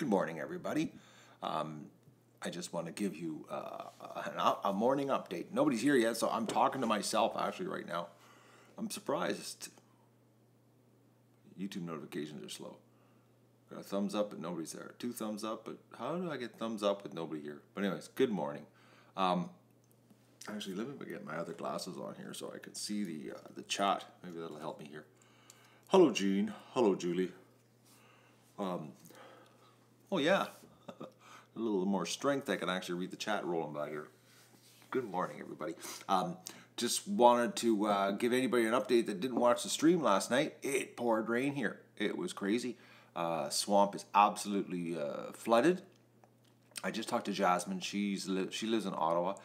Good morning, everybody. I just want to give you a morning update. Nobody's here yet, so I'm talking to myself actually right now. I'm surprised. YouTube notifications are slow. Got a thumbs up, but nobody's there. 2 thumbs up, but how do I get thumbs up with nobody here? But anyways, good morning. Actually, let me get my other glasses on here so I can see the chat. Maybe that'll help me here. Hello, Jean. Hello, Julie. Oh yeah, a little more strength. I can actually read the chat rolling by here. Good morning, everybody. Just wanted to give anybody an update that didn't watch the stream last night. It poured rain here. It was crazy. Swamp is absolutely flooded. I just talked to Jasmine. She lives in Ottawa.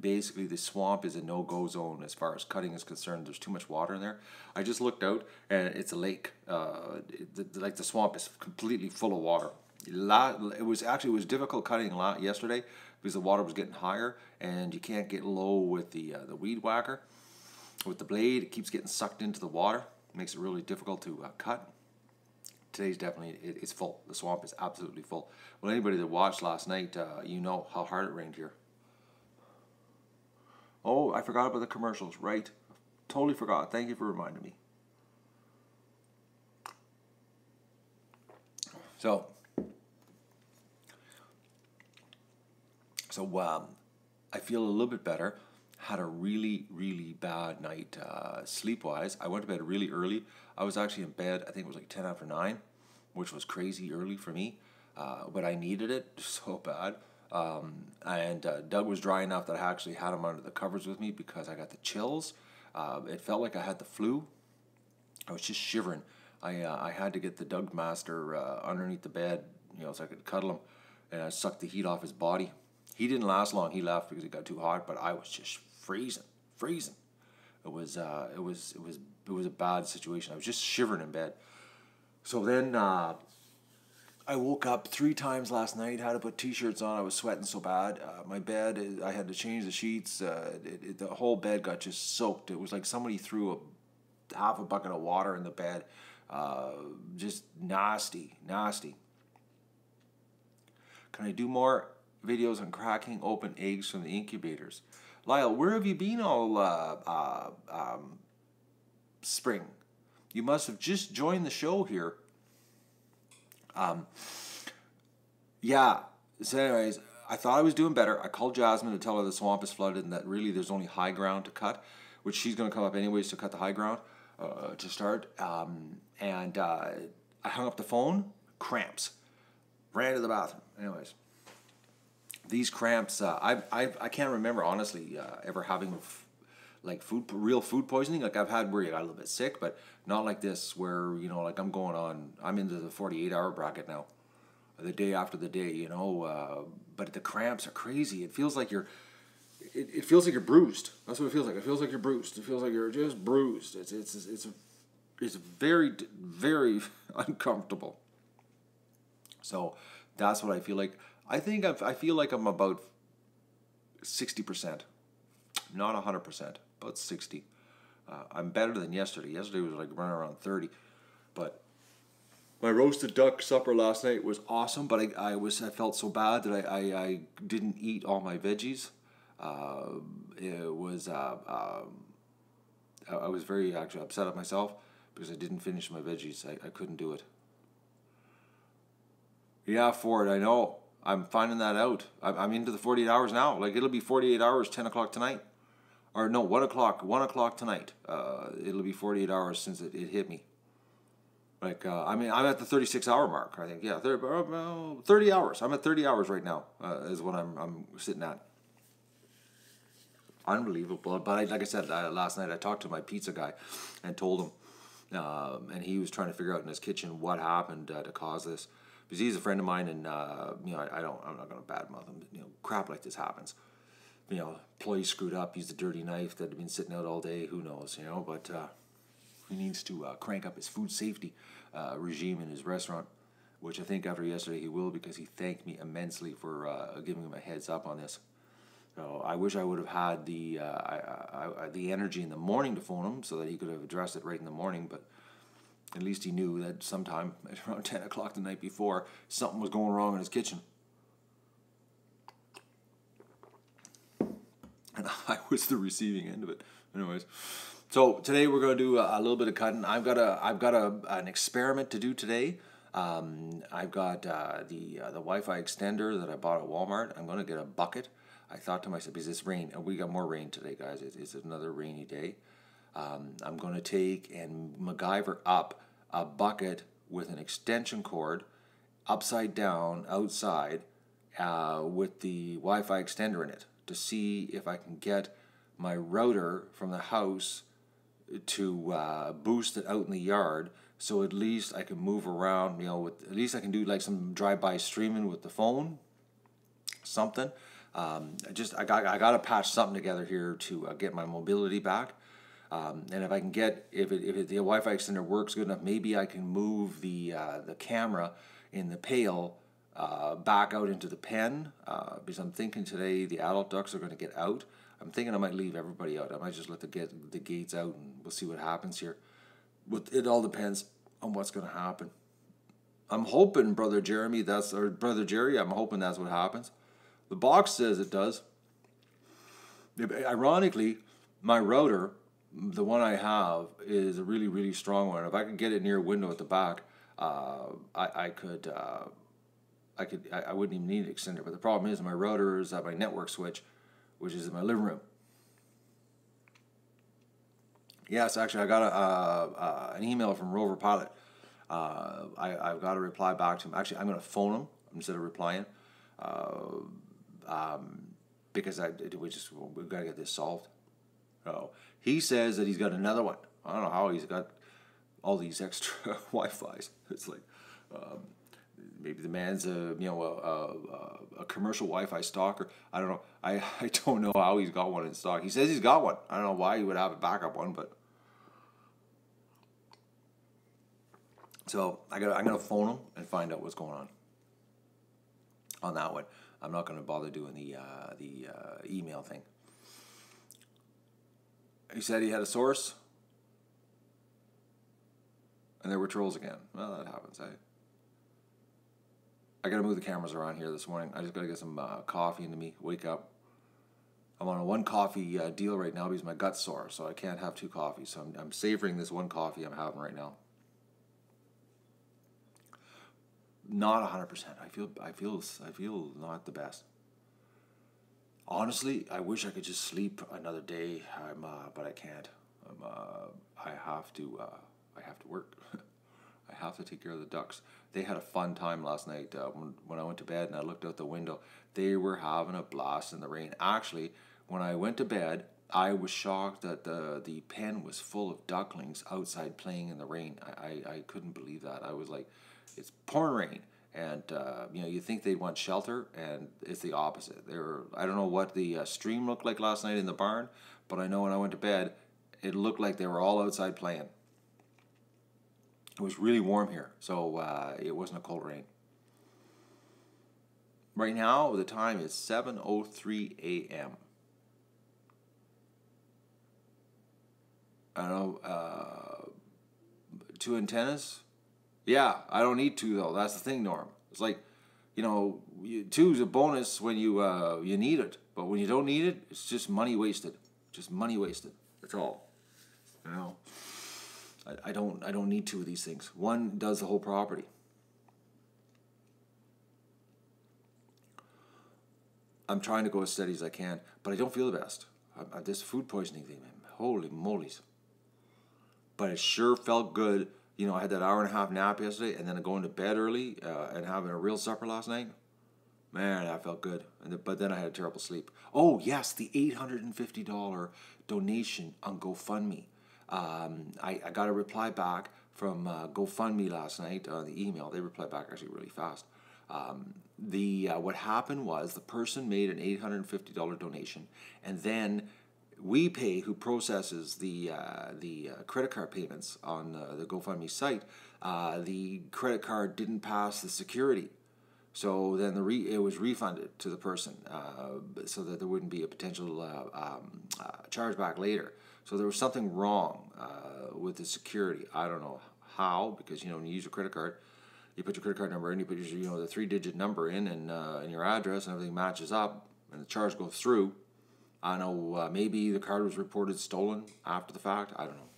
Basically, the swamp is a no-go zone as far as cutting is concerned. There's too much water in there. I just looked out, and it's a lake. The swamp is completely full of water. It was difficult cutting yesterday because the water was getting higher, and you can't get low with the weed whacker. With the blade, it keeps getting sucked into the water. It makes it really difficult to cut. Today's definitely, it's full. The swamp is absolutely full. Well, anybody that watched last night, you know how hard it rained here. Oh, I forgot about the commercials, right? Totally forgot. Thank you for reminding me. So I feel a little bit better. Had a really, really bad night sleep-wise. I went to bed really early. I was actually in bed, I think it was like 10 after 9, which was crazy early for me. But I needed it so bad. And Doug was dry enough that I actually had him under the covers with me because I got the chills. It felt like I had the flu. I was just shivering. I had to get the Doug master underneath the bed, so I could cuddle him, and I sucked the heat off his body. He didn't last long. He left because it got too hot, but I was just freezing. It was a bad situation. I was just shivering in bed. So then I woke up 3 times last night. Had to put t-shirts on. I was sweating so bad. My bed, I had to change the sheets. The whole bed got just soaked. It was like somebody threw half a bucket of water in the bed. Just nasty. Can I do more videos on cracking open eggs from the incubators? Lyle, where have you been all spring? You must have just joined the show here. Yeah, so anyways, I thought I was doing better. I called Jasmine to tell her the swamp is flooded and that really there's only high ground to cut, which she's going to come up anyways to cut the high ground to start. And I hung up the phone, cramps. Ran to the bathroom. Anyways. These cramps, I can't remember honestly ever having real food poisoning. Like I've had where you got a little bit sick, but not like this where like I'm into the 48-hour bracket now, the day after the day, but the cramps are crazy. It feels like it feels like you're bruised. That's what it feels like. It feels like you're bruised. It feels like you're just bruised. It's very, very uncomfortable. So that's what I feel like. I feel like I'm about 60%, not 100%, about 60. I'm better than yesterday. Yesterday was like running around 30, but my roasted duck supper last night was awesome. But I felt so bad that I didn't eat all my veggies. I was very actually upset at myself because I didn't finish my veggies. I couldn't do it. Yeah, Ford, I know. I'm finding that out. I'm into the 48 hours now. Like, it'll be 48 hours, 10 o'clock tonight. Or no, 1 o'clock. 1 o'clock tonight. It'll be 48 hours since it hit me. Like, I'm at the 36-hour mark, I think. Yeah, 30 hours. I'm at 30 hours right now is what I'm sitting at. Unbelievable. But like I said, last night I talked to my pizza guy and told him. And he was trying to figure out in his kitchen what happened to cause this. Because he's a friend of mine, and I'm not going to badmouth him. Crap like this happens. Employee screwed up, used a dirty knife that had been sitting out all day. Who knows? But he needs to crank up his food safety regime in his restaurant, which I think after yesterday he will, because he thanked me immensely for giving him a heads up on this. So I wish I would have had the energy in the morning to phone him so that he could have addressed it right in the morning, but At least he knew that sometime at around 10 o'clock the night before, something was going wrong in his kitchen. And I was the receiving end of it. Anyways, so today we're going to do a little bit of cutting. I've got an experiment to do today. I've got the Wi-Fi extender that I bought at Walmart. I'm going to get a bucket. I thought to myself, because it's rain, and we got more rain today, guys. It's another rainy day. I'm going to take and MacGyver up a bucket with an extension cord upside down outside with the Wi-Fi extender in it to see if I can get my router from the house to boost it out in the yard, so at least I can move around, at least I can do like some drive-by streaming with the phone, something. I got to patch something together here to get my mobility back. And if I can if the Wi-Fi extender works good enough, maybe I can move the camera in the pail back out into the pen, because I'm thinking today the adult ducks are going to get out. I'm thinking I might leave everybody out. I might just let the gates out, and we'll see what happens here. It all depends on what's going to happen. I'm hoping, Brother Jerry, I'm hoping that's what happens. The box says it does. Ironically, my router, the one I have, is a really, really strong one. If I could get it near a window at the back, I wouldn't even need an extender. But the problem is my router is at my network switch, which is in my living room. Yes, actually, I got an email from Rover Pilot. I've got to reply back to him. Actually, I'm going to phone him instead of replying, because we've got to get this solved. Oh, he says that he's got another one. I don't know how he's got all these extra Wi-Fis. It's like maybe the man's a commercial Wi-Fi stalker. I don't know. I don't know how he's got one in stock. He says he's got one. I don't know why he would have a backup one, but so I'm gonna phone him and find out what's going on that one. I'm not gonna bother doing the email thing. He said he had a source, and there were trolls again. Well, that happens, eh? I gotta move the cameras around here this morning. I just gotta get some coffee into me. Wake up. I'm on a 1 coffee deal right now because my gut's sore, so I can't have 2 coffees. So I'm savoring this 1 coffee I'm having right now. Not 100%. I feel not the best. Honestly, I wish I could just sleep another day. But I can't. I have to work. I have to take care of the ducks. They had a fun time last night when I went to bed and I looked out the window. They were having a blast in the rain. Actually, when I went to bed, I was shocked that the pen was full of ducklings outside playing in the rain. I couldn't believe that. I was like, it's pouring rain. And you think they'd want shelter, and it's the opposite. I don't know what the stream looked like last night in the barn, but I know when I went to bed, it looked like they were all outside playing. It was really warm here, so it wasn't a cold rain. Right now, the time is 7:03 a.m. I don't know, 2 antennas? Yeah, I don't need 2 though. That's the thing, Norm. It's like, 2 is a bonus when you need it, but when you don't need it, it's just money wasted. Just money wasted. That's all. I don't need 2 of these things. 1 does the whole property. I'm trying to go as steady as I can, but I don't feel the best. This food poisoning thing, man. Holy moly's. But it sure felt good. I had that hour and a half nap yesterday, and then going to bed early and having a real supper last night. Man, that felt good. But then I had a terrible sleep. Oh, yes, the $850 donation on GoFundMe. I got a reply back from GoFundMe last night on the email. They replied back actually really fast. What happened was the person made an $850 donation, and then WePay, who processes the credit card payments on the GoFundMe site, the credit card didn't pass the security, so then it was refunded to the person, so that there wouldn't be a potential chargeback later. So there was something wrong with the security. I don't know how, because, you know, when you use your credit card, you put your credit card number in, you put your, you know, the 3-digit number in, and your address, and everything matches up, and the charge goes through. I know maybe the card was reported stolen after the fact. I don't know.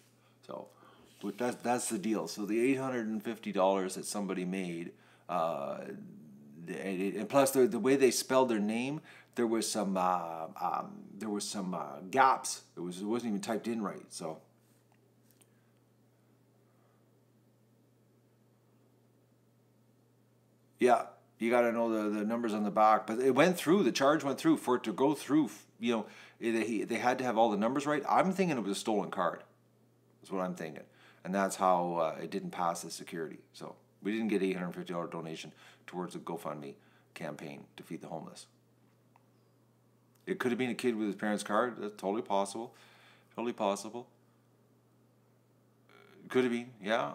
So, but that's the deal. So the $850 that somebody made, and plus the way they spelled their name, there was some gaps. It wasn't even typed in right. So. Yeah, you got to know the numbers on the back. But it went through. The charge went through. For it to go through, you know, they had to have all the numbers right. I'm thinking it was a stolen card. That's what I'm thinking. And that's how it didn't pass the security. So we didn't get $850 donation towards a GoFundMe campaign to feed the homeless. It could have been a kid with his parents' card. That's totally possible. Totally possible. Could have been, yeah.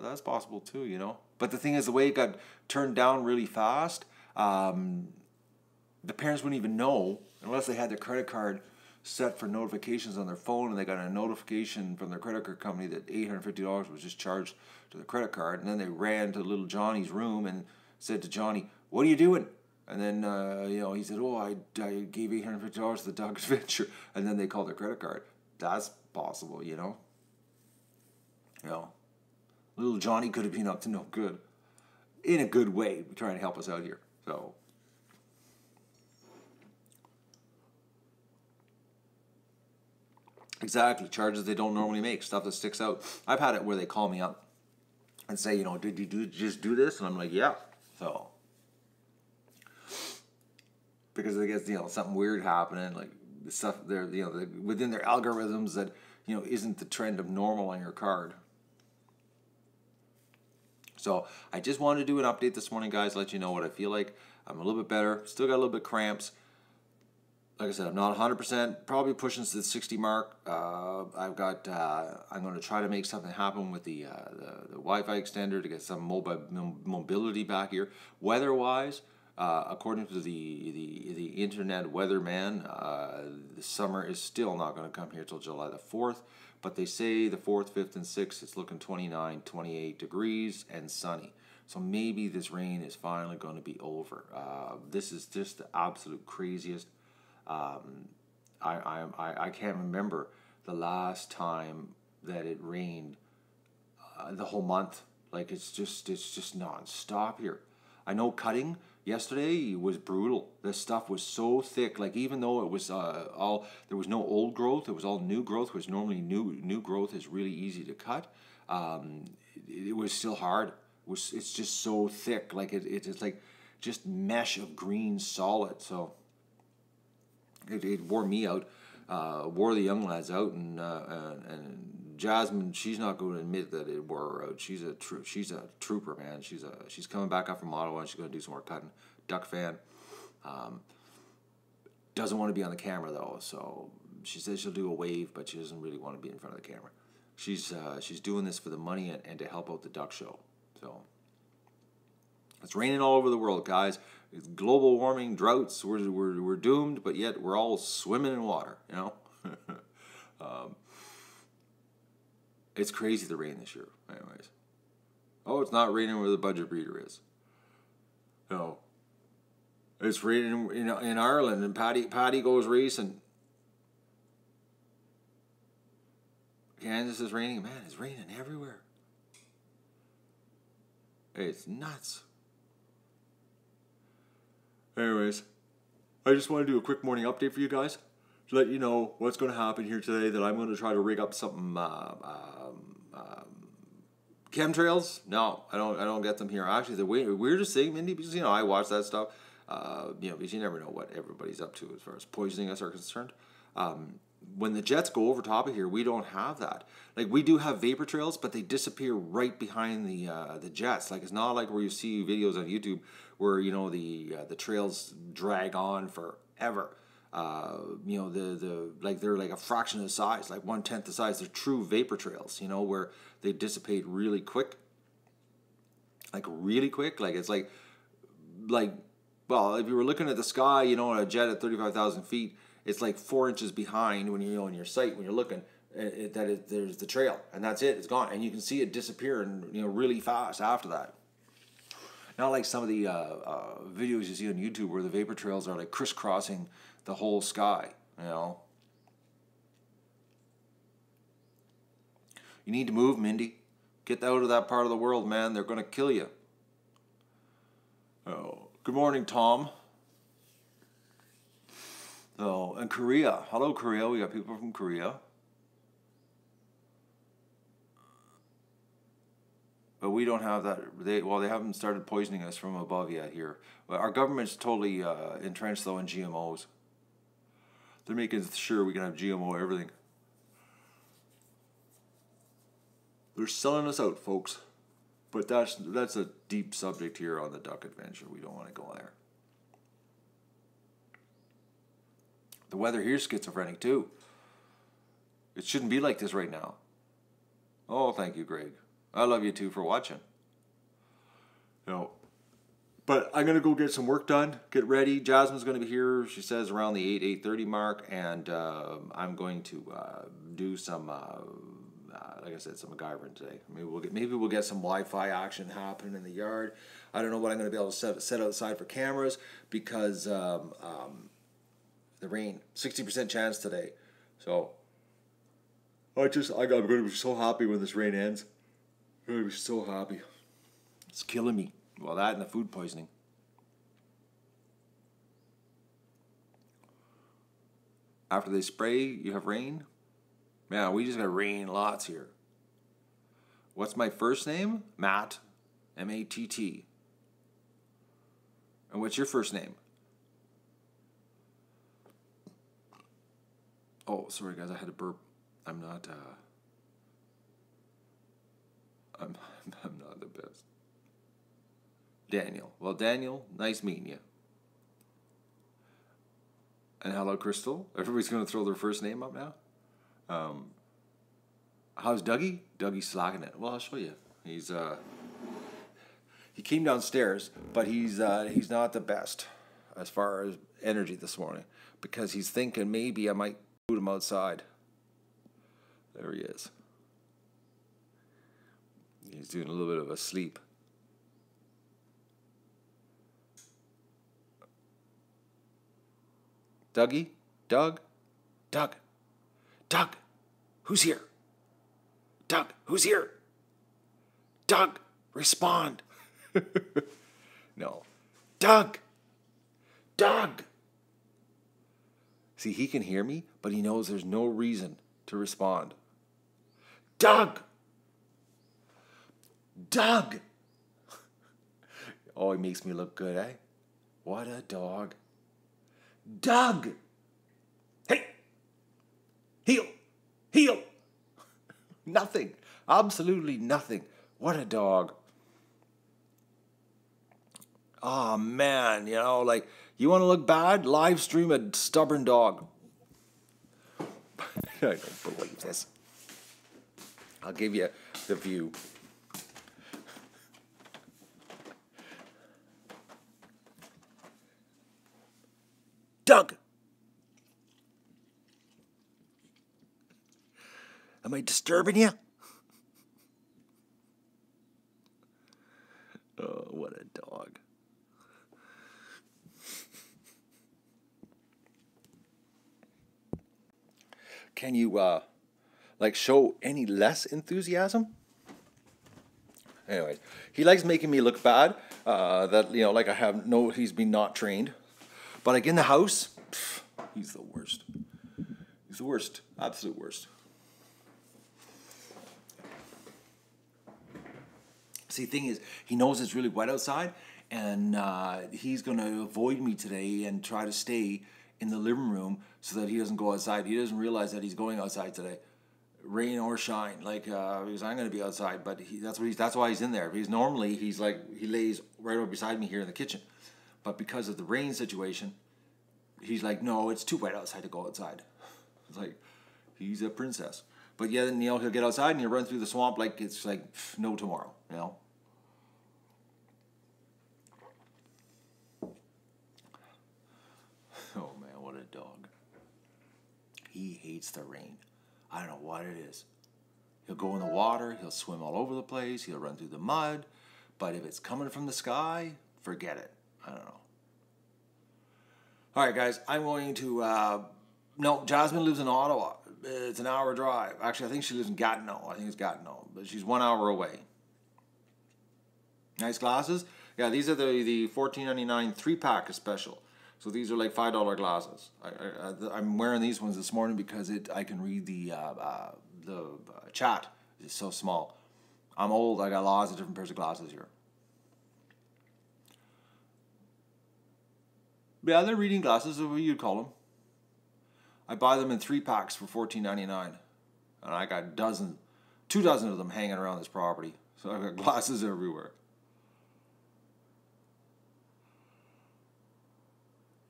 That's possible too, you know. But the thing is, the way it got turned down really fast, the parents wouldn't even know unless they had their credit card set for notifications on their phone, and they got a notification from their credit card company that $850 was just charged to the credit card. And then they ran to little Johnny's room and said to Johnny, "What are you doing?" And then you know, he said, "Oh, I gave $850 to the Dog's Venture." And then they called their credit card. That's possible, you know. You know, little Johnny could have been up to no good, in a good way, trying to help us out here. So, exactly, charges they don't normally make, stuff that sticks out. I've had it where they call me up and say, you know, "Did you just do this?" And I'm like, "Yeah." So, because I guess, you know, something weird happening, like the stuff they're, you know, within their algorithms that, you know, isn't the trend of normal on your card. So I just wanted to do an update this morning, guys, let you know what I feel like. I'm a little bit better. Still got a little bit cramps. Like I said, I'm not 100%. Probably pushing to the 60 mark. I'm going to try to make something happen with the Wi-Fi extender to get some mobility back here. Weather-wise, according to the internet weatherman, the summer is still not going to come here till July the 4th. But they say the 4th, 5th, and 6th, it's looking 29, 28 degrees and sunny. So maybe this rain is finally going to be over. This is just the absolute craziest. I can't remember the last time that it rained the whole month. Like it's just nonstop here. I know cutting yesterday was brutal. This stuff was so thick. Like even though it was there was no old growth, it was all new growth. Which normally new growth is really easy to cut. It was still hard. It's just so thick. Like it's like just mesh of green solid. So it wore me out. Wore the young lads out, and Jasmine, she's not going to admit that it wore her out. She's a trooper, man. She's coming back up from Ottawa, and she's going to do some more cutting. Duck fan. Doesn't want to be on the camera though, so she says she'll do a wave, but she doesn't really want to be in front of the camera. She's doing this for the money and to help out the duck show. So it's raining all over the world, guys. It's global warming, droughts. We're doomed, but yet we're all swimming in water. You know. It's crazy the rain this year. Anyways. Oh, it's not raining where the budget breeder is. No. It's raining in Ireland, and Paddy goes racing. Kansas is raining. Man, it's raining everywhere. It's nuts. Anyways, I just want to do a quick morning update for you guys to let you know what's going to happen here today. That I'm going to try to rig up something. Chemtrails? No, I don't get them here. Actually, the weirdest thing, Mindy, because I watch that stuff. Because you never know what everybody's up to as far as poisoning us are concerned. When the jets go over top of here, we don't have that. Like we do have vapor trails, but they disappear right behind the jets. Like it's not like where you see videos on YouTube where the trails drag on forever. They're like a fraction of the size, like 1/10 the size. They're true vapor trails, where they dissipate really quick. Like really quick. Like it's like well, if you were looking at the sky, on a jet at 35,000 feet, it's like 4 inches behind when you're in your sight when you're looking. there's the trail, and that's it. It's gone, and you can see it disappear, and really fast after that. Not like some of the videos you see on YouTube where the vapor trails are like crisscrossing the whole sky. You need to move, Mindy. Get out of that part of the world, man. They're gonna kill you. Oh, good morning, Tom. Oh, and Korea. Hello, Korea. We got people from Korea. But we don't have that. They haven't started poisoning us from above yet here. But our government's totally entrenched, though, in GMOs. They're making sure we can have GMO everything. They're selling us out, folks. But that's a deep subject here on the Duck Adventure. We don't want to go there. The weather here's schizophrenic, too. It shouldn't be like this right now. Oh, thank you, Greg. I love you, too, for watching. But I'm going to go get some work done, get ready. Jasmine's going to be here, she says, around the 8:30 mark. And I'm going to do some, like I said, some MacGyvering today. Maybe we'll get some Wi-Fi action happening in the yard. I don't know what I'm going to be able to set outside for cameras because the rain, 60% chance today. So I'm going to be so happy when this rain ends. I'm going to be so happy. It's killing me. Well, that and the food poisoning. After they spray, you have rain? Man, we just got rain lots here. What's my first name? Matt. M-A-T-T. And what's your first name? Oh, sorry guys, I had a burp. I'm not the best. Daniel. Well, Daniel, nice meeting you. And hello, Crystal. Everybody's going to throw their first name up now. How's Dougie? Dougie's slacking it. Well, I'll show you. He came downstairs, but he's not the best as far as energy this morning because he's thinking maybe I might put him outside. There he is. He's doing a little bit of a sleep. Dougie? Doug? Doug? Doug? Who's here? Doug? Who's here? Doug? Respond. No. Doug! Doug! See, he can hear me, but he knows there's no reason to respond. Doug! Doug! Oh, he makes me look good, eh? What a dog. Doug! Hey! Heel! Heel! Nothing. Absolutely nothing. What a dog. Oh, man. You want to look bad? Live stream a stubborn dog. I don't believe this. I'll give you the view. Doug! Am I disturbing you? Oh, what a dog. Can you, show any less enthusiasm? Anyways, he likes making me look bad. He's been not trained. But in the house, he's the worst. He's the worst. Absolute worst. See, the thing is, he knows it's really wet outside, and he's going to avoid me today and try to stay in the living room so that he doesn't go outside. He doesn't realize that he's going outside today, rain or shine. Because I'm going to be outside, but that's why he's in there. Because normally he lays right over beside me here in the kitchen. But because of the rain situation, he's like, no, it's too wet outside to go outside. It's like, he's a princess. But yeah, then, he'll get outside and he'll run through the swamp like it's like no tomorrow, Oh, man, what a dog. He hates the rain. I don't know what it is. He'll go in the water, he'll swim all over the place, he'll run through the mud, but if it's coming from the sky, forget it. I don't know. All right, guys, I'm going to, no, Jasmine lives in Ottawa. It's an hour drive. Actually, I think she lives in Gatineau. I think it's Gatineau, but she's 1 hour away. Nice glasses. Yeah, these are the $14.99 3-pack special. So these are like $5 glasses. I'm wearing these ones this morning because I can read the chat. It's so small. I'm old. I got lots of different pairs of glasses here. Yeah, they're reading glasses. What you'd call them. I buy them in 3-packs for $14.99, and I got 2 dozen of them hanging around this property. So I've got glasses everywhere.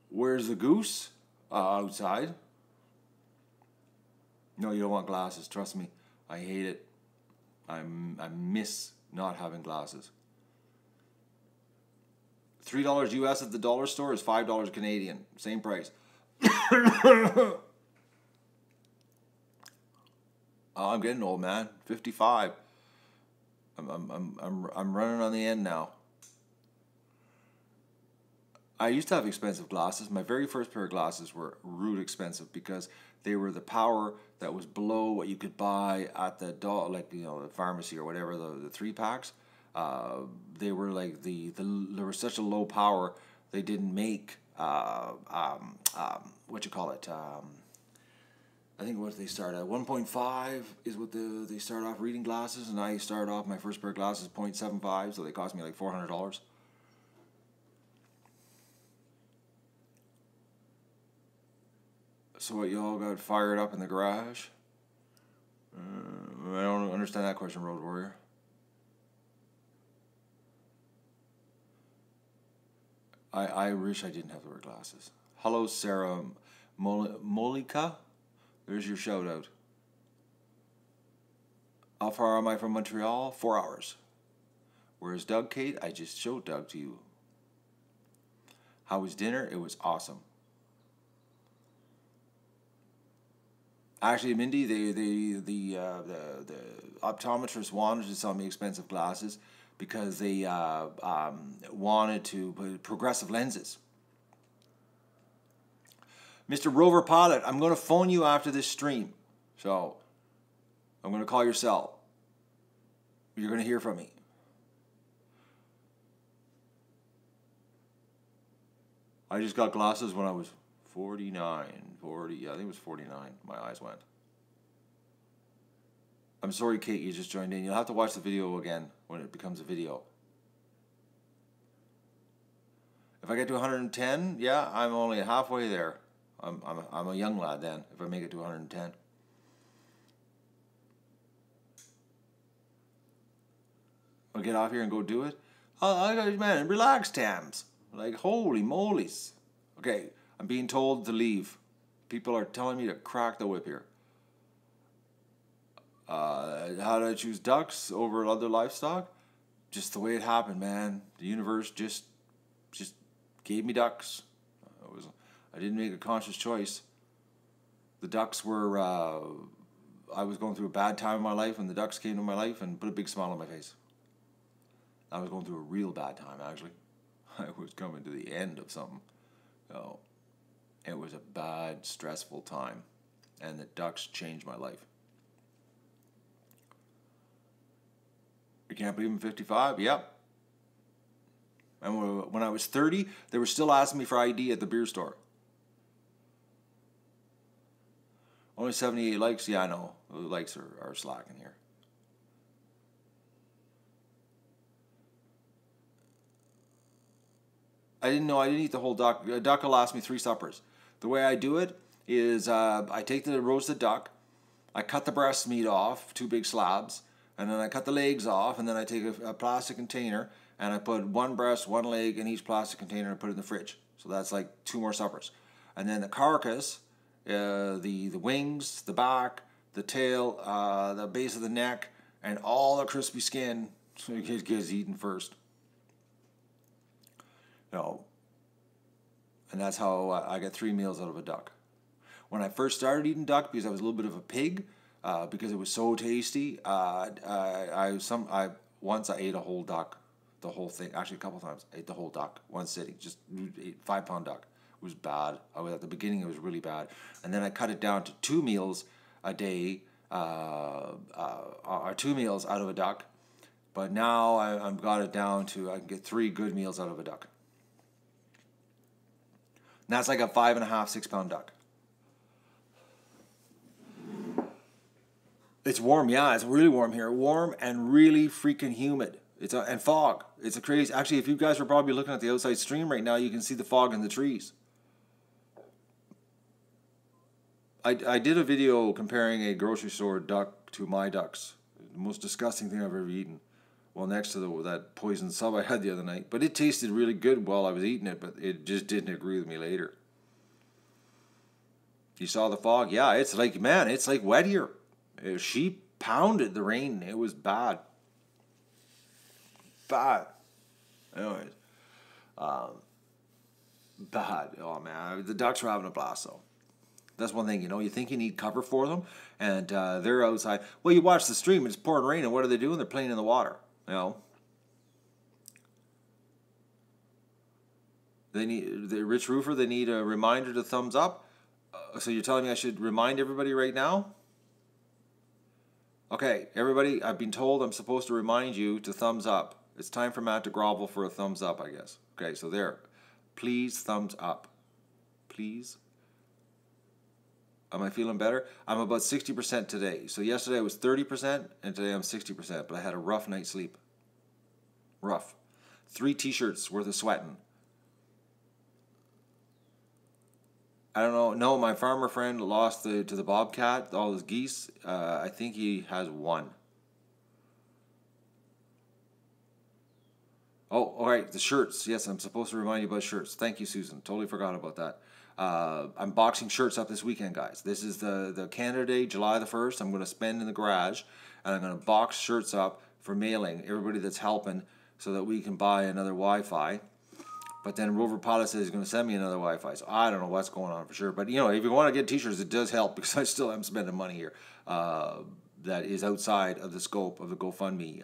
Where's the goose? Outside. No, you don't want glasses. Trust me, I hate it. I miss not having glasses. $3 US at the dollar store is $5 Canadian. Same price. Oh, I'm getting old, man. 55. I'm running on the end now. I used to have expensive glasses. My very first pair of glasses were rude expensive because they were the power that was below what you could buy at the the pharmacy or whatever, the 3-packs. They were like there was such a low power they didn't make what you call it. I think what they start at 1.5 is what they start off reading glasses, and I started off my first pair of glasses 0.75, so they cost me like $400. So what, you all got fired up in the garage? I don't understand that question, Road Warrior. I wish I didn't have to wear glasses. Hello, Sarah Molika. There's your shout out. How far am I from Montreal? 4 hours. Where's Doug, Kate? I just showed Doug to you. How was dinner? It was awesome. Actually, Mindy, the optometrist wanted to sell me expensive glasses because they wanted to put progressive lenses. Mr. Rover Pilot, I'm going to phone you after this stream. So, I'm going to call your cell. You're going to hear from me. I just got glasses when I was 40, I think it was 49, my eyes went. I'm sorry, Kate, you just joined in. You'll have to watch the video again when it becomes a video. If I get to 110, yeah, I'm only halfway there. I'm a young lad then, if I make it to 110. I'll get off here and go do it. Oh, man, relax, Tams. Like, holy molies. Okay, I'm being told to leave. People are telling me to crack the whip here. How did I choose ducks over other livestock? Just the way it happened, man. The universe just gave me ducks. I didn't make a conscious choice. The ducks were, I was going through a bad time in my life, and the ducks came to my life and put a big smile on my face. I was going through a real bad time, actually. I was coming to the end of something. So, it was a bad, stressful time, and the ducks changed my life. You can't believe I'm 55? Yep. And when I was 30, they were still asking me for ID at the beer store. Only 78 likes? Yeah, I know. The likes are slacking here. I didn't know I didn't eat the whole duck. A duck will last me 3 suppers. The way I do it is I take the roasted duck, I cut the breast meat off, 2 big slabs, and then I cut the legs off, and then I take a plastic container, and I put 1 breast, 1 leg in each plastic container and put it in the fridge. So that's like 2 more suppers. And then the carcass, the wings, the back, the tail, the base of the neck, and all the crispy skin, so it gets eaten first. No. And that's how I get 3 meals out of a duck. When I first started eating duck, because I was a little bit of a pig, because it was so tasty. Once I ate a whole duck, the whole thing. Actually, a couple times I ate the whole duck, one sitting. Just ate 5-pound duck. It was bad. At the beginning, it was really bad, and then I cut it down to 2 meals a day, or 2 meals out of a duck. But now I've got it down to I can get 3 good meals out of a duck. And that's like a 5.5, 6-pound duck. It's warm, yeah. It's really warm here. Warm and really freaking humid. And fog. It's a crazy. Actually, if you guys were probably looking at the outside stream right now, you can see the fog in the trees. I did a video comparing a grocery store duck to my ducks. The most disgusting thing I've ever eaten. Well, next to that poison sub I had the other night. But it tasted really good while I was eating it, but it just didn't agree with me later. You saw the fog? Yeah, it's like, man, it's like wet here. She pounded the rain. It was bad. Bad. Anyways. Bad. Oh, man. The ducks were having a blast, though. That's one thing, you think you need cover for them, and they're outside. Well, you watch the stream, it's pouring rain, and what are they doing? They're playing in the water, They need, the Rich Roofer, they need a reminder to thumbs up. So you're telling me I should remind everybody right now? Okay, everybody, I've been told I'm supposed to remind you to thumbs up. It's time for Matt to grovel for a thumbs up, I guess. Okay, so there. Please thumbs up. Please. Am I feeling better? I'm about 60% today. So yesterday I was 30%, and today I'm 60%. But I had a rough night's sleep. Rough. 3 t-shirts worth of sweating. I don't know. No, my farmer friend lost to the bobcat, all his geese. I think he has 1. Oh, all right, the shirts. Yes, I'm supposed to remind you about shirts. Thank you, Susan. Totally forgot about that. I'm boxing shirts up this weekend, guys. This is the Canada Day, July the 1st. I'm going to spend in the garage, and I'm going to box shirts up for mailing, everybody that's helping, so that we can buy another Wi-Fi. But then Rover Pilot says he's going to send me another Wi-Fi, so I don't know what's going on for sure. But, if you want to get t-shirts, it does help, because I still am spending money here that is outside of the scope of the GoFundMe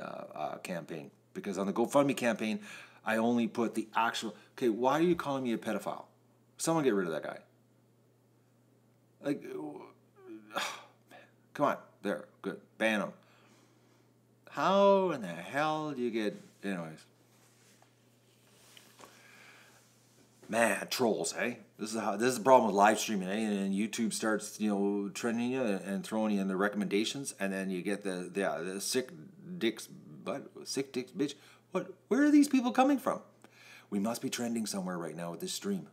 campaign. Because on the GoFundMe campaign, I only put the actual... Okay, why are you calling me a pedophile? Someone get rid of that guy. Like, come on. There. Good. Ban him. How in the hell do you get... Anyways. Man, trolls, eh? This is the problem with live streaming, eh? And YouTube starts, trending you and throwing you in the recommendations, and then you get the sick dicks, bitch. What? Where are these people coming from? We must be trending somewhere right now with this stream.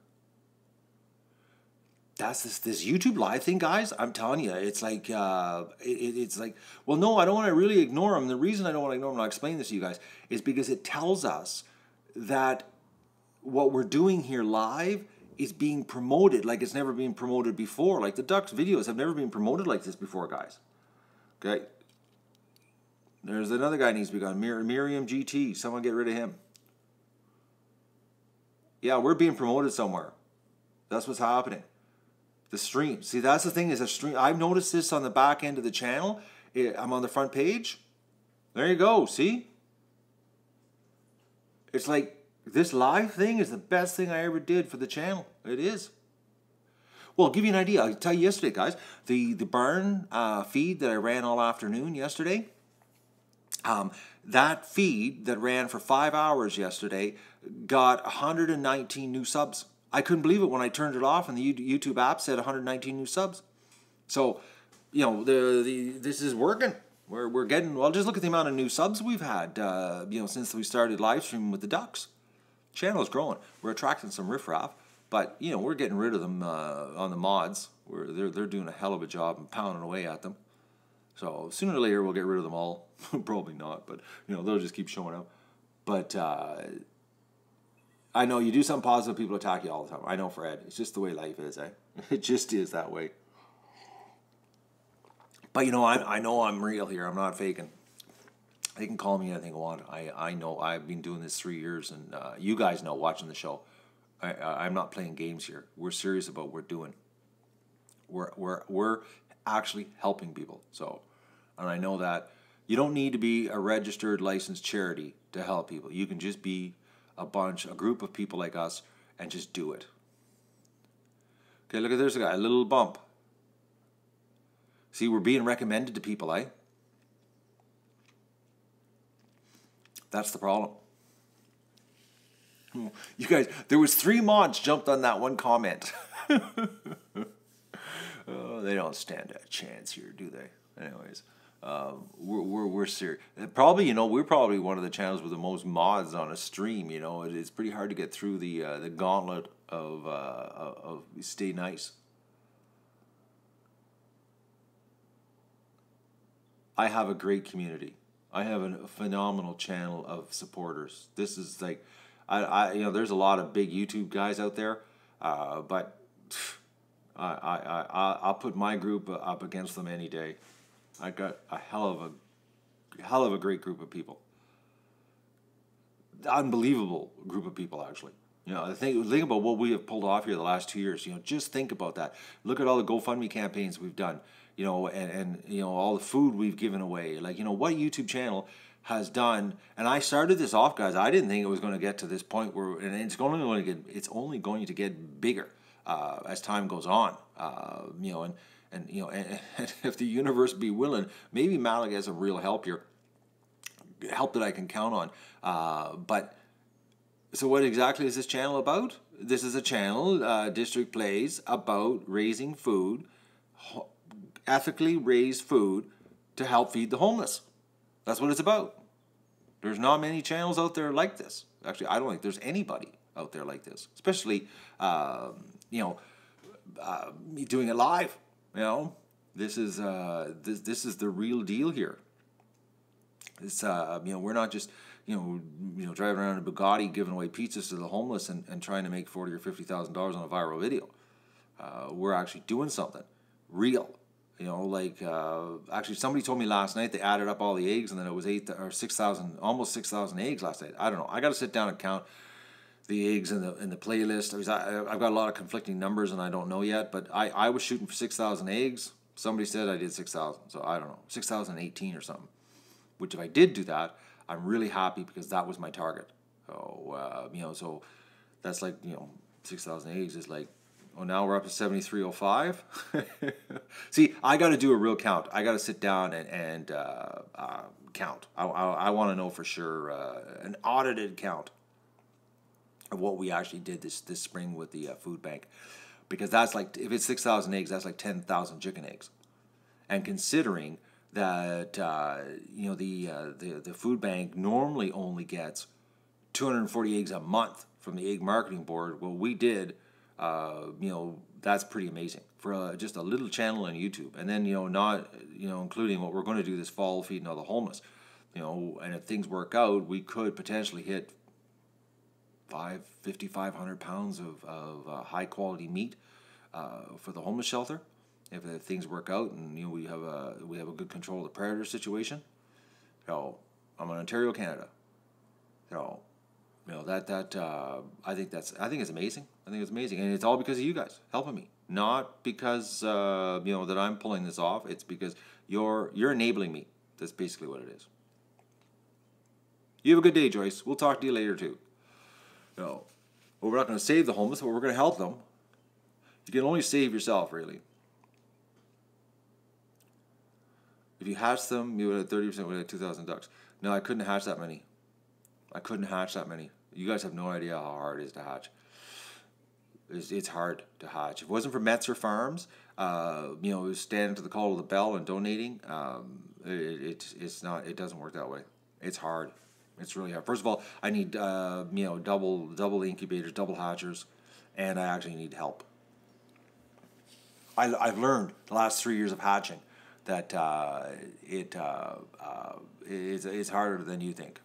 That's this YouTube live thing, guys. I'm telling you, it's like it's like. Well, no, I don't want to really ignore them. The reason I don't want to ignore them, and I'll explain this to you guys, is because it tells us that what we're doing here live is being promoted like it's never been promoted before. Like the Ducks videos have never been promoted like this before, guys. Okay. There's another guy needs to be gone. Miriam GT. Someone get rid of him. Yeah, we're being promoted somewhere. That's what's happening. The stream. See, that's the thing is a stream. I've noticed this on the back end of the channel. I'm on the front page. There you go. See? It's like this live thing is the best thing I ever did for the channel. It is. Well, I'll give you an idea. I'll tell you yesterday, guys. The barn feed that I ran all afternoon yesterday, that feed that ran for 5 hours yesterday got 119 new subs. I couldn't believe it when I turned it off and the YouTube app said 119 new subs. So, this is working. We're getting, well, just look at the amount of new subs we've had, since we started live streaming with the Ducks. Channel is growing. We're attracting some riffraff, but, we're getting rid of them on the mods. They're doing a hell of a job and pounding away at them. So sooner or later we'll get rid of them all. Probably not, but they'll just keep showing up. But I know you do something positive, people attack you all the time. I know, Fred. It's just the way life is, eh? It just is that way. But I know I'm real here. I'm not faking. They can call me anything they want. I know I've been doing this 3 years, and you guys know watching the show. I'm not playing games here. We're serious about what we're doing. We're actually helping people. So, and I know that you don't need to be a registered licensed charity to help people. You can just be a group of people like us and just do it. Okay, look at there's a guy, a little bump. See, we're being recommended to people, eh? That's the problem. You guys, there was 3 mods jumped on that one comment. Oh, they don't stand a chance here, do they? Anyways, we're serious. Probably, we're probably one of the channels with the most mods on a stream. It's pretty hard to get through the gauntlet of stay nice. I have a great community. I have a phenomenal channel of supporters. This is like, there's a lot of big YouTube guys out there, but I'll put my group up against them any day. I got a hell of a great group of people. Unbelievable group of people, actually. Think about what we have pulled off here the last 2 years. Just think about that. Look at all the GoFundMe campaigns we've done. And all the food we've given away. Like, what YouTube channel has done. And I started this off, guys. I didn't think it was going to get to this point where, and it's only going to get bigger as time goes on. And if the universe be willing, maybe Malik has a real help here, help that I can count on. But so what exactly is this channel about? This is a channel, District Plays, about raising food, ethically raised food to help feed the homeless. That's what it's about. There's not many channels out there like this. Actually, I don't think there's anybody out there like this, especially doing it live. This is the real deal here. It's we're not just driving around in a Bugatti giving away pizzas to the homeless and trying to make $40,000 or $50,000 on a viral video. We're actually doing something real. Actually somebody told me last night they added up all the eggs and then it was 6,000, almost 6,000 eggs last night. I don't know. I got to sit down and count the eggs in the playlist. I've got a lot of conflicting numbers and I don't know yet, but I was shooting for 6,000 eggs. Somebody said I did 6,000, so I don't know, 6,018 or something. Which if I did do that, I'm really happy because that was my target. So so that's like 6,000 eggs is like. Oh, now we're up to 7,305. See, I got to do a real count. I got to sit down and count. I want to know for sure an audited count of what we actually did this spring with the food bank, because that's like, if it's 6,000 eggs, that's like 10,000 chicken eggs. And considering that the food bank normally only gets 240 eggs a month from the Egg Marketing Board, well, we did. That's pretty amazing for just a little channel on YouTube, and then not including what we're going to do this fall, feeding all the homeless, and if things work out, we could potentially hit 500 pounds of high quality meat for the homeless shelter if things work out, and we have a good control of the predator situation. I'm in Ontario, Canada. I think it's amazing. I think it's amazing, and it's all because of you guys helping me. Not because that I'm pulling this off. It's because you're enabling me. That's basically what it is. You have a good day, Joyce. We'll talk to you later too. Well, we're not going to save the homeless, but we're going to help them. You can only save yourself, really. If you hatch them, you would have 30%. Would have 2,000 ducks. No, I couldn't hatch that many. You guys have no idea how hard it is to hatch. It's hard to hatch. If it wasn't for Metzer Farms, standing to the call of the bell and donating, it doesn't work that way. It's hard. It's really hard. First of all, I need double incubators, double hatchers, and I actually need help. I've learned the last 3 years of hatching that it's harder than you think.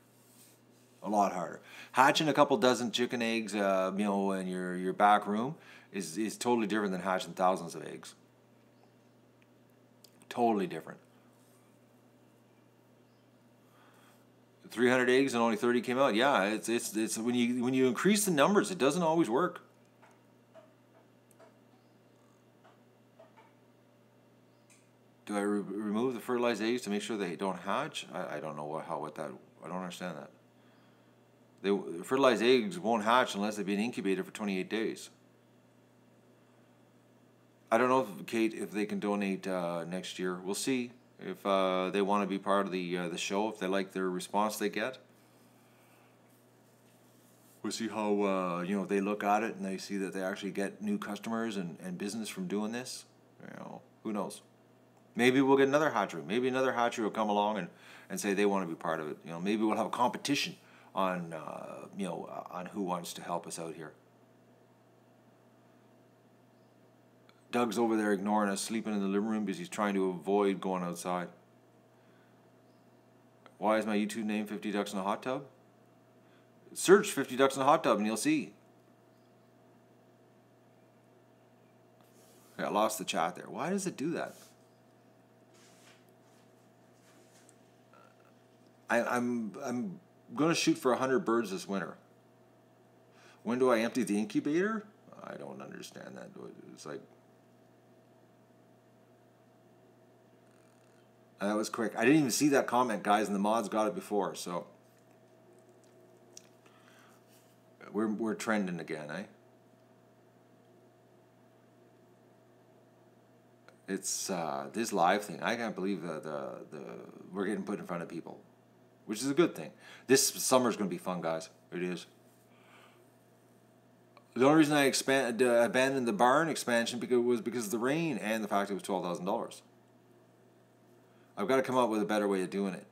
A lot harder. Hatching a couple dozen chicken eggs, in your back room is totally different than hatching thousands of eggs. Totally different. 300 eggs and only 30 came out. Yeah, it's when you increase the numbers, it doesn't always work. Do I remove the fertilized eggs to make sure they don't hatch? I don't know what that. I don't understand that. Fertilized eggs won't hatch unless they've been incubated for 28 days. I don't know, if, Kate, if they can donate next year. We'll see if they want to be part of the show, if they like their response they get. We'll see how, you know, they look at it and they see that they actually get new customers and business from doing this. You know, who knows? Maybe we'll get another hatchery. Maybe another hatchery will come along and say they want to be part of it. You know, maybe we'll have a competition on, you know, on who wants to help us out here. Doug's over there ignoring us, sleeping in the living room because he's trying to avoid going outside. Why is my YouTube name 50 Ducks in a Hot Tub? Search 50 Ducks in a Hot Tub and you'll see. Okay, I lost the chat there. Why does it do that? I'm going to shoot for 100 birds this winter. When do I empty the incubator? I don't understand that. It's like... That was quick. I didn't even see that comment, guys, and the mods got it before, so... We're trending again, eh? It's this live thing. I can't believe we're getting put in front of people, which is a good thing. This summer's going to be fun, guys. It is. The only reason I abandoned the barn expansion was because of the rain and the fact it was $12,000. I've got to come up with a better way of doing it.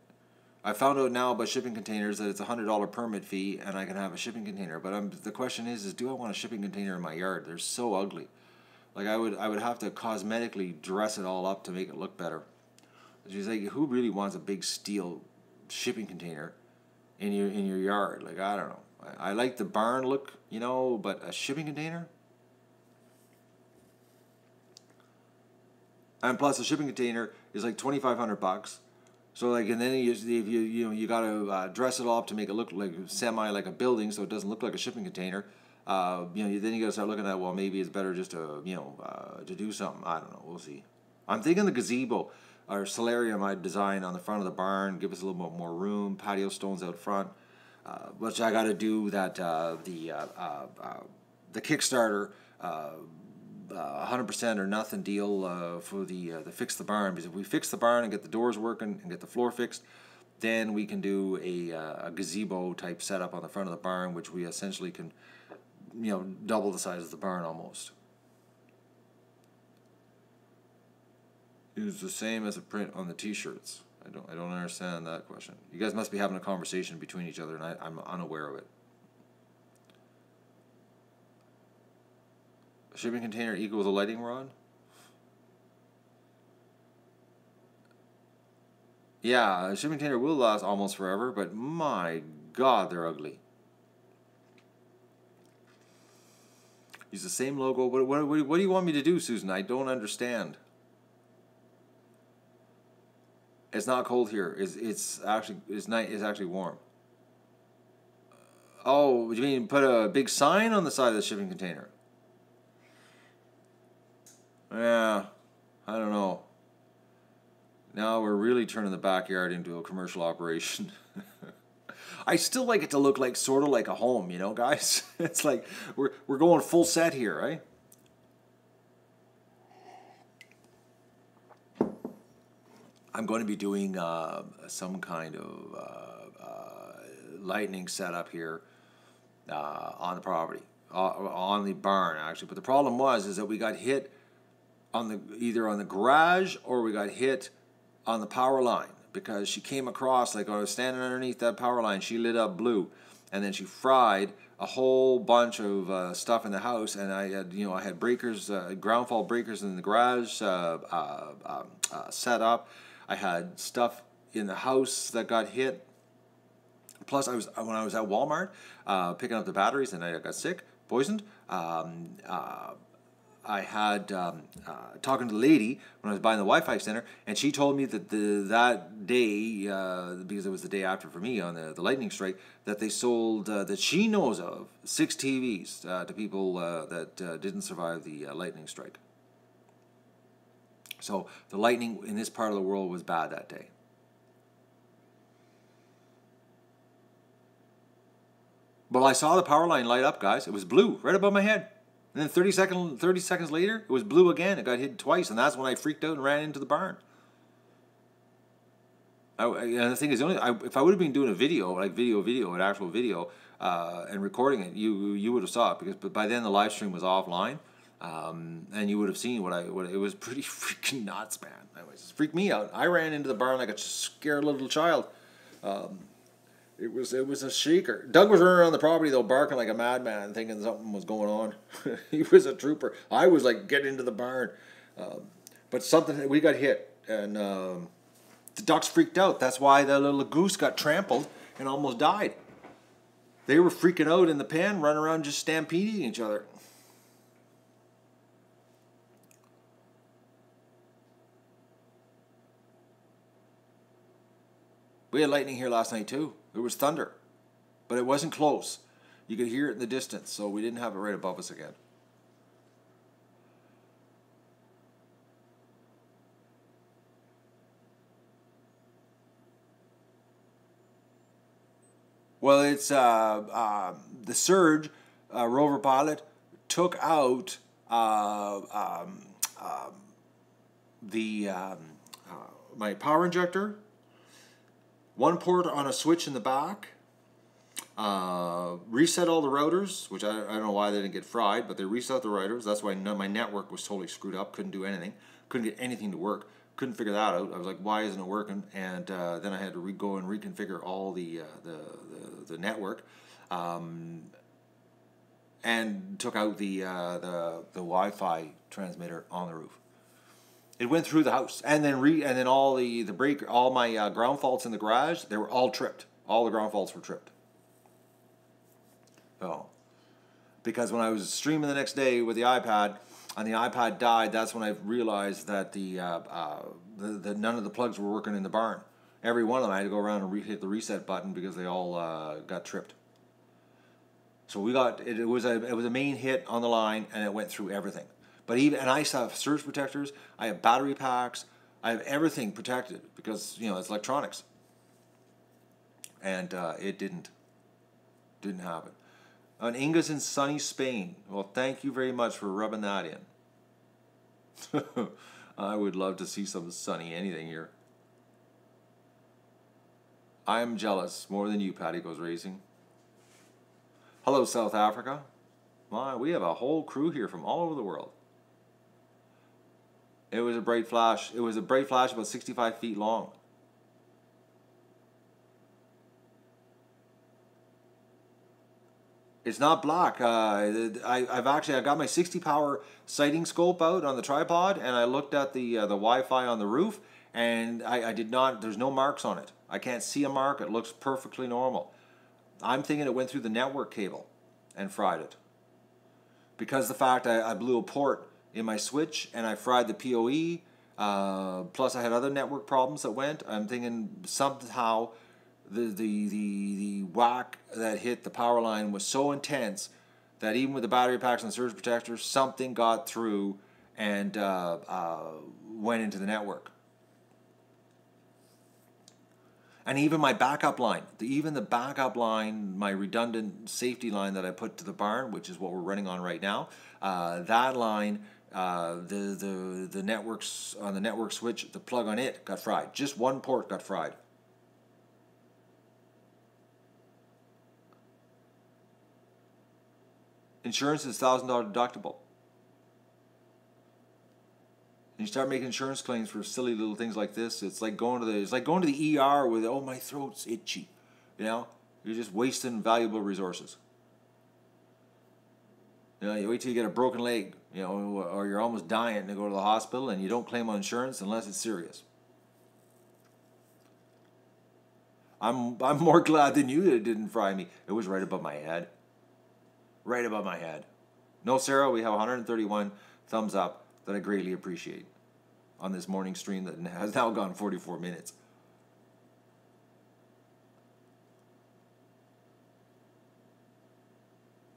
I found out now about shipping containers that it's a $100 permit fee and I can have a shipping container. But the question is do I want a shipping container in my yard? They're so ugly. Like I would have to cosmetically dress it all up to make it look better. She's like, who really wants a big steel shipping container in your yard? Like, I don't know. I like the barn look, you know, but a shipping container? And plus, a shipping container is like $2,500. So like, and then you gotta dress it all up to make it look like like a building, so it doesn't look like a shipping container. You know, then you gotta start looking at, well, maybe it's better just to to do something. I don't know. We'll see. I'm thinking the gazebo or solarium I design on the front of the barn, give us a little bit more room, patio stones out front. Which I gotta do that the Kickstarter. 100% or nothing deal for the fix the barn, because if we fix the barn and get the doors working and get the floor fixed, then we can do a gazebo type setup on the front of the barn, which we essentially can, you know, double the size of the barn almost. It's the same as a print on the t-shirts. I don't understand that question. You guys must be having a conversation between each other and I'm unaware of it. Shipping container equals a lighting rod? Yeah, a shipping container will last almost forever, but my God, they're ugly. Use the same logo. What do you want me to do, Susan? I don't understand. It's not cold here. It's actually warm. Oh, you mean put a big sign on the side of the shipping container? Yeah, I don't know. Now we're really turning the backyard into a commercial operation. I still like it to look like sort of like a home, you know, guys. It's like we're going full set here, right? I'm going to be doing some kind of lightning setup here on the property, on the barn actually. But the problem is that we got hit on either on the garage or we got hit on the power line, because she came across, like I was standing underneath that power line, she lit up blue, and then she fried a whole bunch of stuff in the house, and I had breakers, ground fault breakers in the garage set up. I had stuff in the house that got hit. Plus, when I was at Walmart picking up the batteries, and I got sick, poisoned. I had talking to the lady when I was buying the Wi-Fi center, and she told me that that day, because it was the day after for me on the lightning strike, that they sold, that she knows of, 6 TVs to people that didn't survive the lightning strike. So the lightning in this part of the world was bad that day. Well, I saw the power line light up, guys. It was blue right above my head. And then 30 seconds later, it was blue again. It got hit twice, and that's when I freaked out and ran into the barn. And the thing is, if I would have been doing a video, like an actual video, and recording it, you would have saw it, but by then the live stream was offline, and you would have seen what it was pretty freaking nuts, man. It freaked me out. I ran into the barn like a scared little child. It was a shaker. Doug was running around the property though, barking like a madman, thinking something was going on. He was a trooper. I was like getting into the barn, but we got hit, and the ducks freaked out. That's why the little goose got trampled and almost died. They were freaking out in the pen, running around just stampeding each other. We had lightning here last night too. There was thunder, but it wasn't close. You could hear it in the distance, so we didn't have it right above us again. Well, it's the surge. Rover pilot took out my power injector, one port on a switch in the back, reset all the routers, which I don't know why they didn't get fried, but they reset the routers. That's why my network was totally screwed up. Couldn't do anything. Couldn't get anything to work. Couldn't figure that out. I was like, why isn't it working? And then I had to go and reconfigure all the network, and took out the Wi-Fi transmitter on the roof. It went through the house, and then all all my ground faults in the garage, they were all tripped. All the ground faults were tripped. So, because when I was streaming the next day with the iPad, and the iPad died, that's when I realized that the none of the plugs were working in the barn. Every one of them, I had to go around and hit the reset button because they all got tripped. So we got it was a main hit on the line, and it went through everything. But I still have surge protectors. I have battery packs. I have everything protected because it's electronics. And it didn't happen. And Inga's in sunny Spain. Well, thank you very much for rubbing that in. I would love to see some sunny anything here. I am jealous more than you, Patty Goes Racing. Hello, South Africa. My, we have a whole crew here from all over the world. It was a bright flash. It was a bright flash about 65 feet long. It's not black. I've got my 60 power sighting scope out on the tripod, and I looked at the Wi-Fi on the roof, and I did not. There's no marks on it. I can't see a mark. It looks perfectly normal. I'm thinking it went through the network cable and fried it. Because the fact I blew a port in my switch and I fried the PoE, plus I had other network problems that went. I'm thinking somehow the whack that hit the power line was so intense that even with the battery packs and surge protectors, something got through and went into the network. And even my backup line, the backup line, my redundant safety line that I put to the barn, which is what we're running on right now, that line, the networks on the network switch, the plug on it got fried. Just one port got fried. Insurance is $1,000 deductible. And you start making insurance claims for silly little things like this. It's like going to the ER with, oh, my throat's itchy. You're just wasting valuable resources. You wait till you get a broken leg, or you're almost dying to go to the hospital, and you don't claim on insurance unless it's serious. I'm more glad than you that it didn't fry me. It was right above my head. Right above my head. No, Sarah, we have 131 thumbs up that I greatly appreciate on this morning stream that has now gone 44 minutes.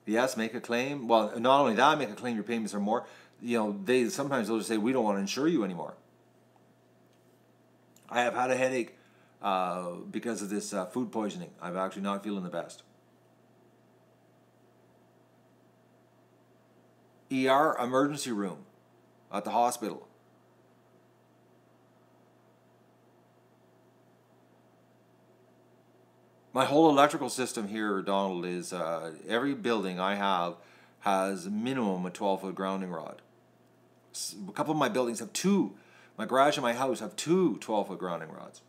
Yes, make a claim. Well, not only that, make a claim your payments are more. They'll just say, we don't want to insure you anymore. I have had a headache because of this food poisoning. I'm actually not feeling the best. ER, emergency room at the hospital. My whole electrical system here, Donald, is every building I have has minimum a 12-foot grounding rod. A couple of my buildings have two. My garage and my house have two 12-foot grounding rods.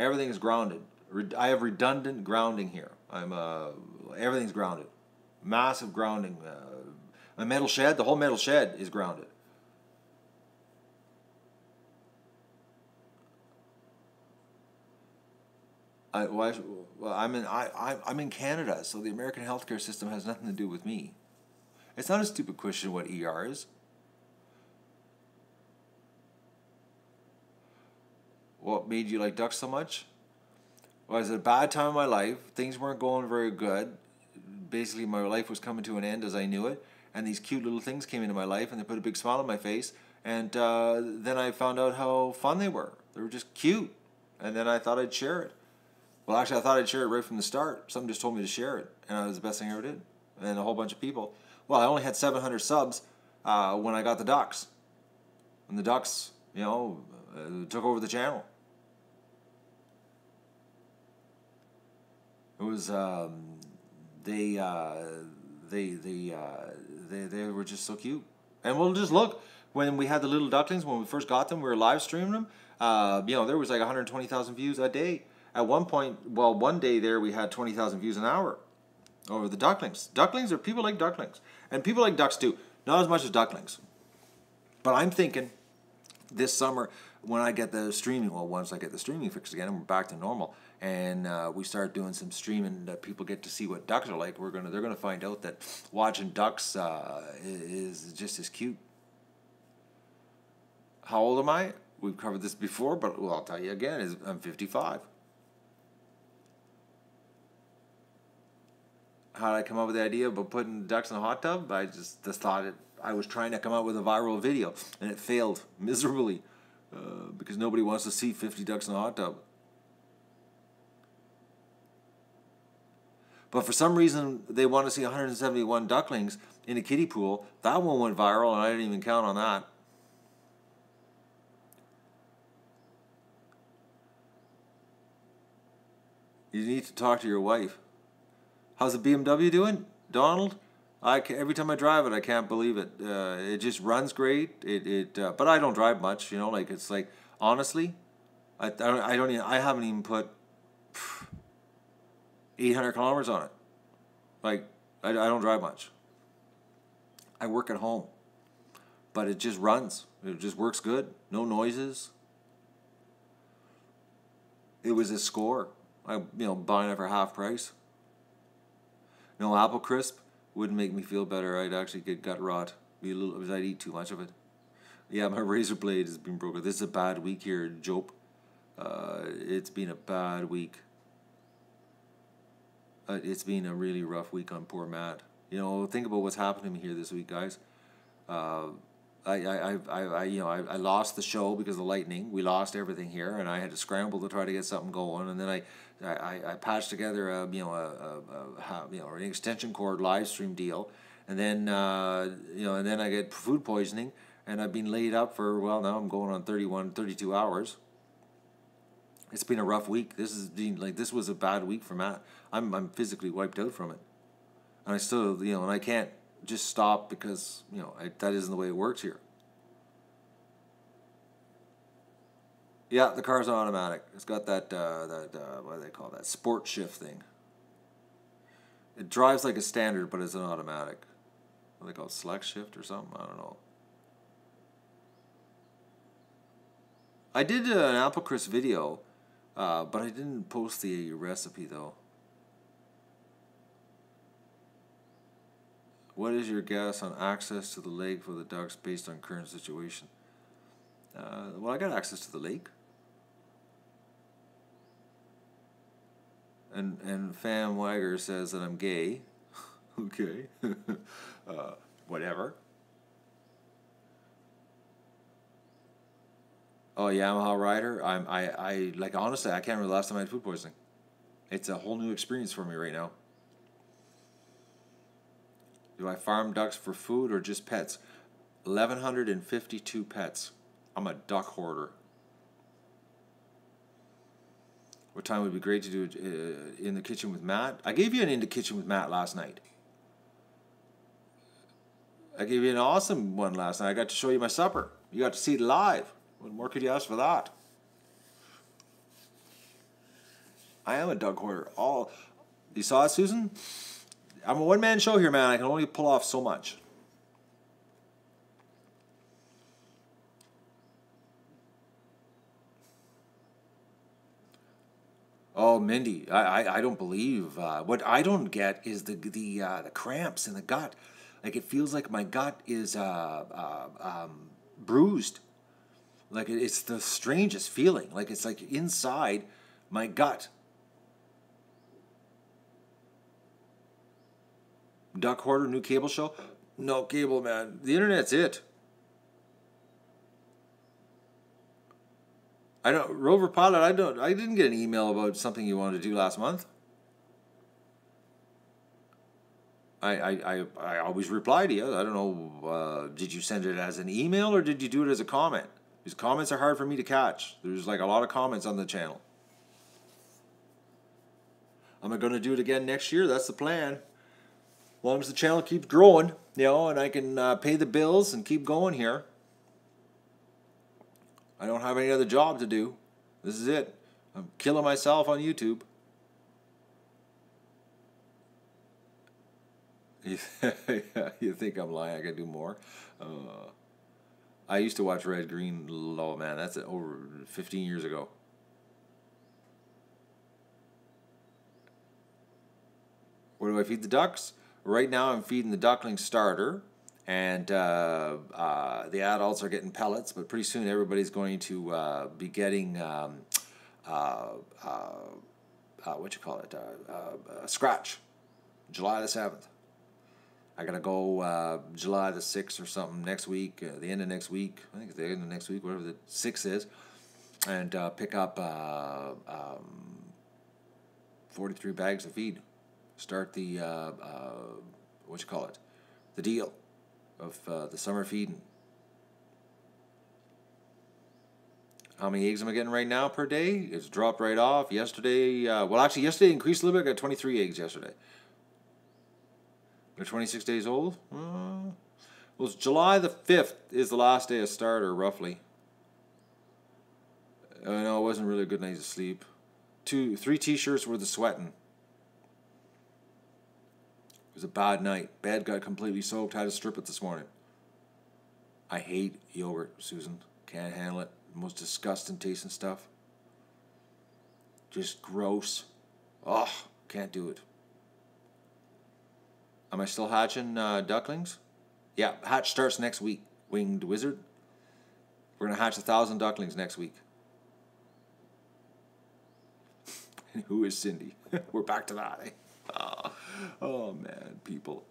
Everything is grounded. I have redundant grounding here. Everything's grounded. Massive grounding. My metal shed, the whole metal shed is grounded. I'm in Canada, so the American healthcare system has nothing to do with me. It's not a stupid question what ER is. What made you like ducks so much? Well, I was at a bad time in my life. Things weren't going very good. Basically, my life was coming to an end as I knew it. And these cute little things came into my life, and they put a big smile on my face. And then I found out how fun they were. They were just cute. And then I thought I'd share it. Well, actually, I thought I'd share it right from the start. Someone just told me to share it, and it was the best thing I ever did. And a whole bunch of people. Well, I only had 700 subs when I got the ducks. And the ducks, took over the channel. It was they were just so cute. And we'll just look, when we had the little ducklings, when we first got them, we were live streaming them. There was like 120,000 views a day. At one point, one day there we had 20,000 views an hour over the ducklings. Ducklings, are people like ducklings. And people like ducks too. Not as much as ducklings. But I'm thinking this summer, when I get the streaming, once I get the streaming fixed again and we're back to normal, and we start doing some streaming that people get to see what ducks are like, they're gonna find out that watching ducks is just as cute. How old am I? We've covered this before, but I'll tell you again, I'm 55. How did I come up with the idea about putting ducks in a hot tub? I just thought I was trying to come out with a viral video, and it failed miserably because nobody wants to see 50 ducks in a hot tub. But for some reason, they want to see 171 ducklings in a kiddie pool. That one went viral, and I didn't even count on that. You need to talk to your wife. How's the BMW doing, Donald? Every time I drive it, I can't believe it. It just runs great. But I don't drive much. It's like, honestly, I haven't even put 800 kilometers on it. Like, I don't drive much. I work at home, but it just runs. It just works good. No noises. It was a score. Buying it for half price. No apple crisp wouldn't make me feel better. I'd actually get gut rot. I'd eat too much of it. Yeah, my razor blade has been broken. This is a bad week here, Jope. It's been a bad week. It's been a really rough week on poor Matt. Think about what's happened to me here this week, guys. I lost the show because of the lightning. We lost everything here, and I had to scramble to try to get something going. And then I patched together an extension cord live stream deal, and then and then I get food poisoning, and I've been laid up for now I'm going on 32 hours. It's been a rough week. This was a bad week for Matt. I'm physically wiped out from it, and I still and I can't just stop because that isn't the way it works here. Yeah, the car's automatic. It's got that what do they call that, sport shift thing. It drives like a standard, but it's an automatic. What do they call it, select shift or something? I don't know. I did an apple crisp video, but I didn't post the recipe though. What is your guess on access to the lake for the ducks based on current situation? I got access to the lake. And Fam Wagger says that I'm gay. Okay. Whatever. Oh, Yamaha rider. I like honestly, I can't remember the last time I had food poisoning. It's a whole new experience for me right now. Do I farm ducks for food or just pets? 1,152 pets. I'm a duck hoarder. What time would be great to do it in the kitchen with Matt? I gave you an in the kitchen with Matt last night. I gave you an awesome one last night. I got to show you my supper. You got to see it live. What more could you ask for that? I am a duck hoarder. You saw it, Susan? I'm a one-man show here, man. I can only pull off so much. Oh, Mindy, I don't believe. What I don't get is the cramps in the gut. Like it feels like my gut is bruised. Like it's the strangest feeling. Like it's like inside my gut. Duck hoarder, new cable show? No cable, man. The internet's it. I don't, Rover Pilot. I didn't get an email about something you wanted to do last month. I always reply to you. I don't know. Did you send it as an email or did you do it as a comment? Because comments are hard for me to catch. There's like a lot of comments on the channel. Am I going to do it again next year? That's the plan. As long as the channel keeps growing, you know, and I can pay the bills and keep going here. I don't have any other job to do. This is it. I'm killing myself on YouTube. You think I'm lying? I can do more. I used to watch Red Green. Oh man, that's over 15 years ago. Where do I feed the ducks? Right now I'm feeding the Ducklings starter. And the adults are getting pellets, but pretty soon everybody's going to be getting scratch. July the 7th. I gotta go July the 6th or something next week. The end of next week. I think it's the end of next week, whatever the 6th is, and pick up 43 bags of feed. Start the the deal of the summer feeding. How many eggs am I getting right now per day? It's dropped right off. Yesterday, yesterday increased a little bit. I got 23 eggs yesterday. They're 26 days old. Well, it's July the 5th is the last day of starter, roughly. I know it wasn't really a good night of sleep. 3 t-shirts worth of sweating. It was a bad night. Bed got completely soaked. Had to strip it this morning. I hate yogurt, Susan. Can't handle it. Most disgusting tasting stuff. Just gross. Oh, can't do it. Am I still hatching ducklings? Yeah, hatch starts next week. Winged Wizard. We're going to hatch 1,000 ducklings next week. Who is Cindy? We're back to that, eh? Oh man, people.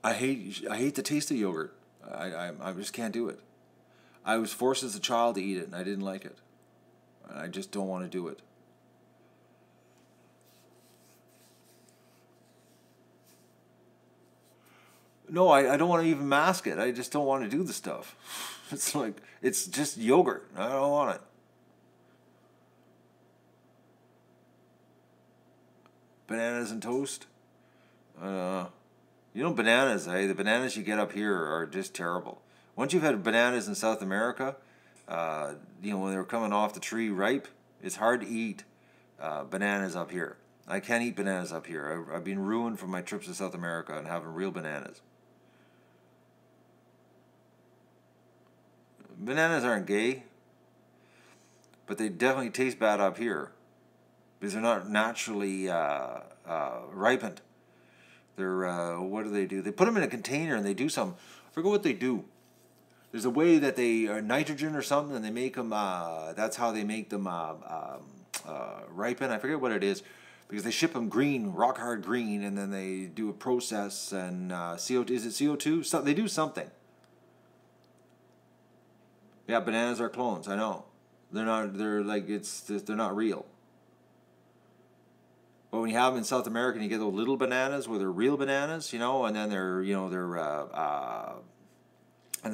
I hate the taste of yogurt. I just can't do it. I was forced as a child to eat it, and I didn't like it. I just don't want to do it. No, I don't want to even mask it. I just don't want to do the stuff. It's like, it's just yogurt. I don't want it. Bananas and toast? You know bananas, eh? The bananas you get up here are just terrible. Once you've had bananas in South America, when they're coming off the tree ripe, it's hard to eat bananas up here. I can't eat bananas up here. I've been ruined from my trips to South America and having real bananas. Bananas aren't gay, but they definitely taste bad up here because they're not naturally ripened. They're, what do? They put them in a container and they do some, I forget what they do. There's a way that they are nitrogen or something and they make them, that's how they make them ripen. I forget what it is because they ship them green, rock hard green, and then they do a process and CO2, is it CO2? So, they do something. Yeah, bananas are clones. I know. They're not. They're like they're not real. But when you have them in South America, and you get those little bananas where they're real bananas, you know, and then they're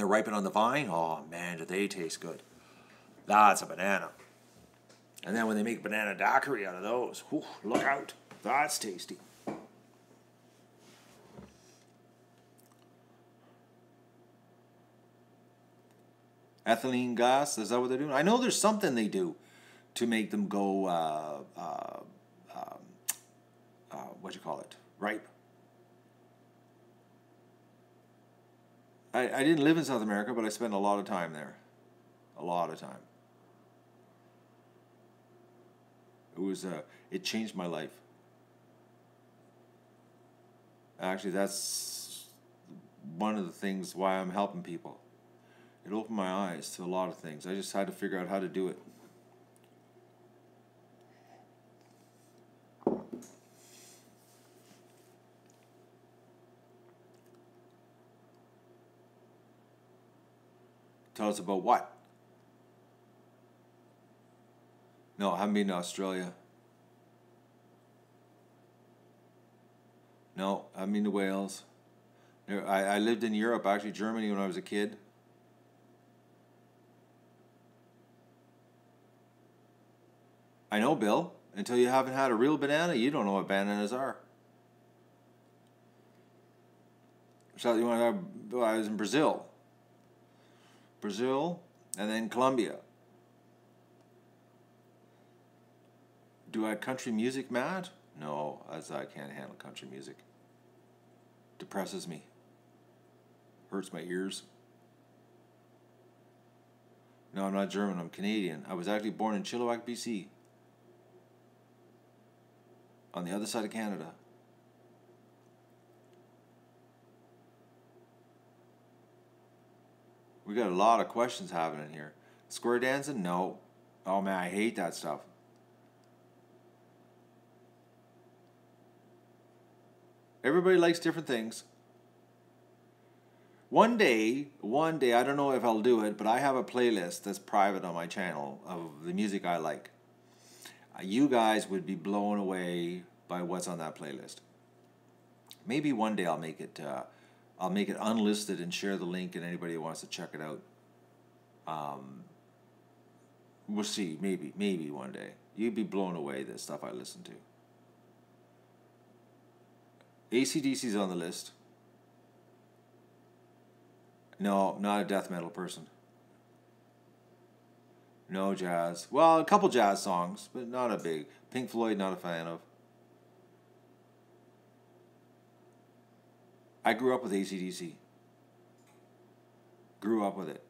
ripened on the vine. Oh man, do they taste good? That's a banana. And then when they make banana daiquiri out of those, whew, look out. That's tasty. Ethylene gas, is that what they're doing? I know there's something they do to make them go, what do you call it? Ripe. I didn't live in South America, but I spent a lot of time there. A lot of time. It changed my life. Actually, that's one of the things why I'm helping people. It opened my eyes to a lot of things. I just had to figure out how to do it. Tell us about what? No, I haven't been to Australia. No, I haven't been to Wales. I lived in Europe, actually Germany, when I was a kid. I know, Bill. Until you haven't had a real banana, you don't know what bananas are. So you want to have, well, I was in Brazil. Brazil, and then Colombia. Do I country music mad? No, as I can't handle country music. Depresses me. Hurts my ears. No, I'm not German, I'm Canadian. I was actually born in Chilliwack, BC. On the other side of Canada. We got a lot of questions happening here. Square dancing? No. Oh man, I hate that stuff. Everybody likes different things. One day, I don't know if I'll do it, but I have a playlist that's private on my channel of the music I like. You guys would be blown away by what's on that playlist. Maybe one day I'll make it unlisted and share the link, and anybody who wants to check it out. We'll see. Maybe one day you'd be blown away the stuff I listen to. AC/DC's on the list. No, not a death metal person. No jazz. Well, a couple jazz songs, but not a big. Pink Floyd, not a fan of. I grew up with AC/DC. Grew up with it.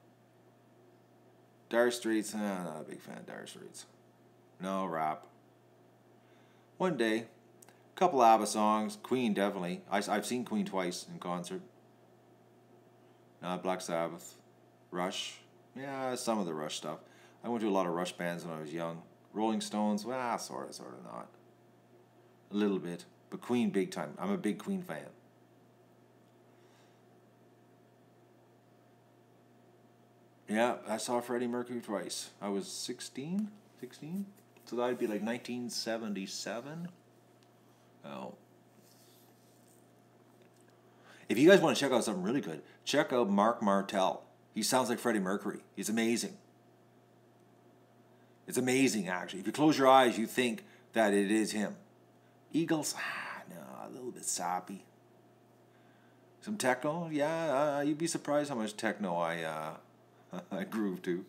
Dire Straits, not a big fan of Dire Straits. No rap. One day, a couple ABBA songs. Queen, definitely. I've seen Queen twice in concert. Black Sabbath. Rush. Yeah, some of the Rush stuff. I went to a lot of Rush bands when I was young. Rolling Stones, well, sort of not. A little bit. But Queen, big time. I'm a big Queen fan. Yeah, I saw Freddie Mercury twice. I was 16? So that'd be like 1977. Oh. If you guys want to check out something really good, check out Mark Martel. He sounds like Freddie Mercury. He's amazing. It's amazing, actually. If you close your eyes, you think that it is him. Eagles, no, a little bit sappy. Some techno, yeah, you'd be surprised how much techno I groove to.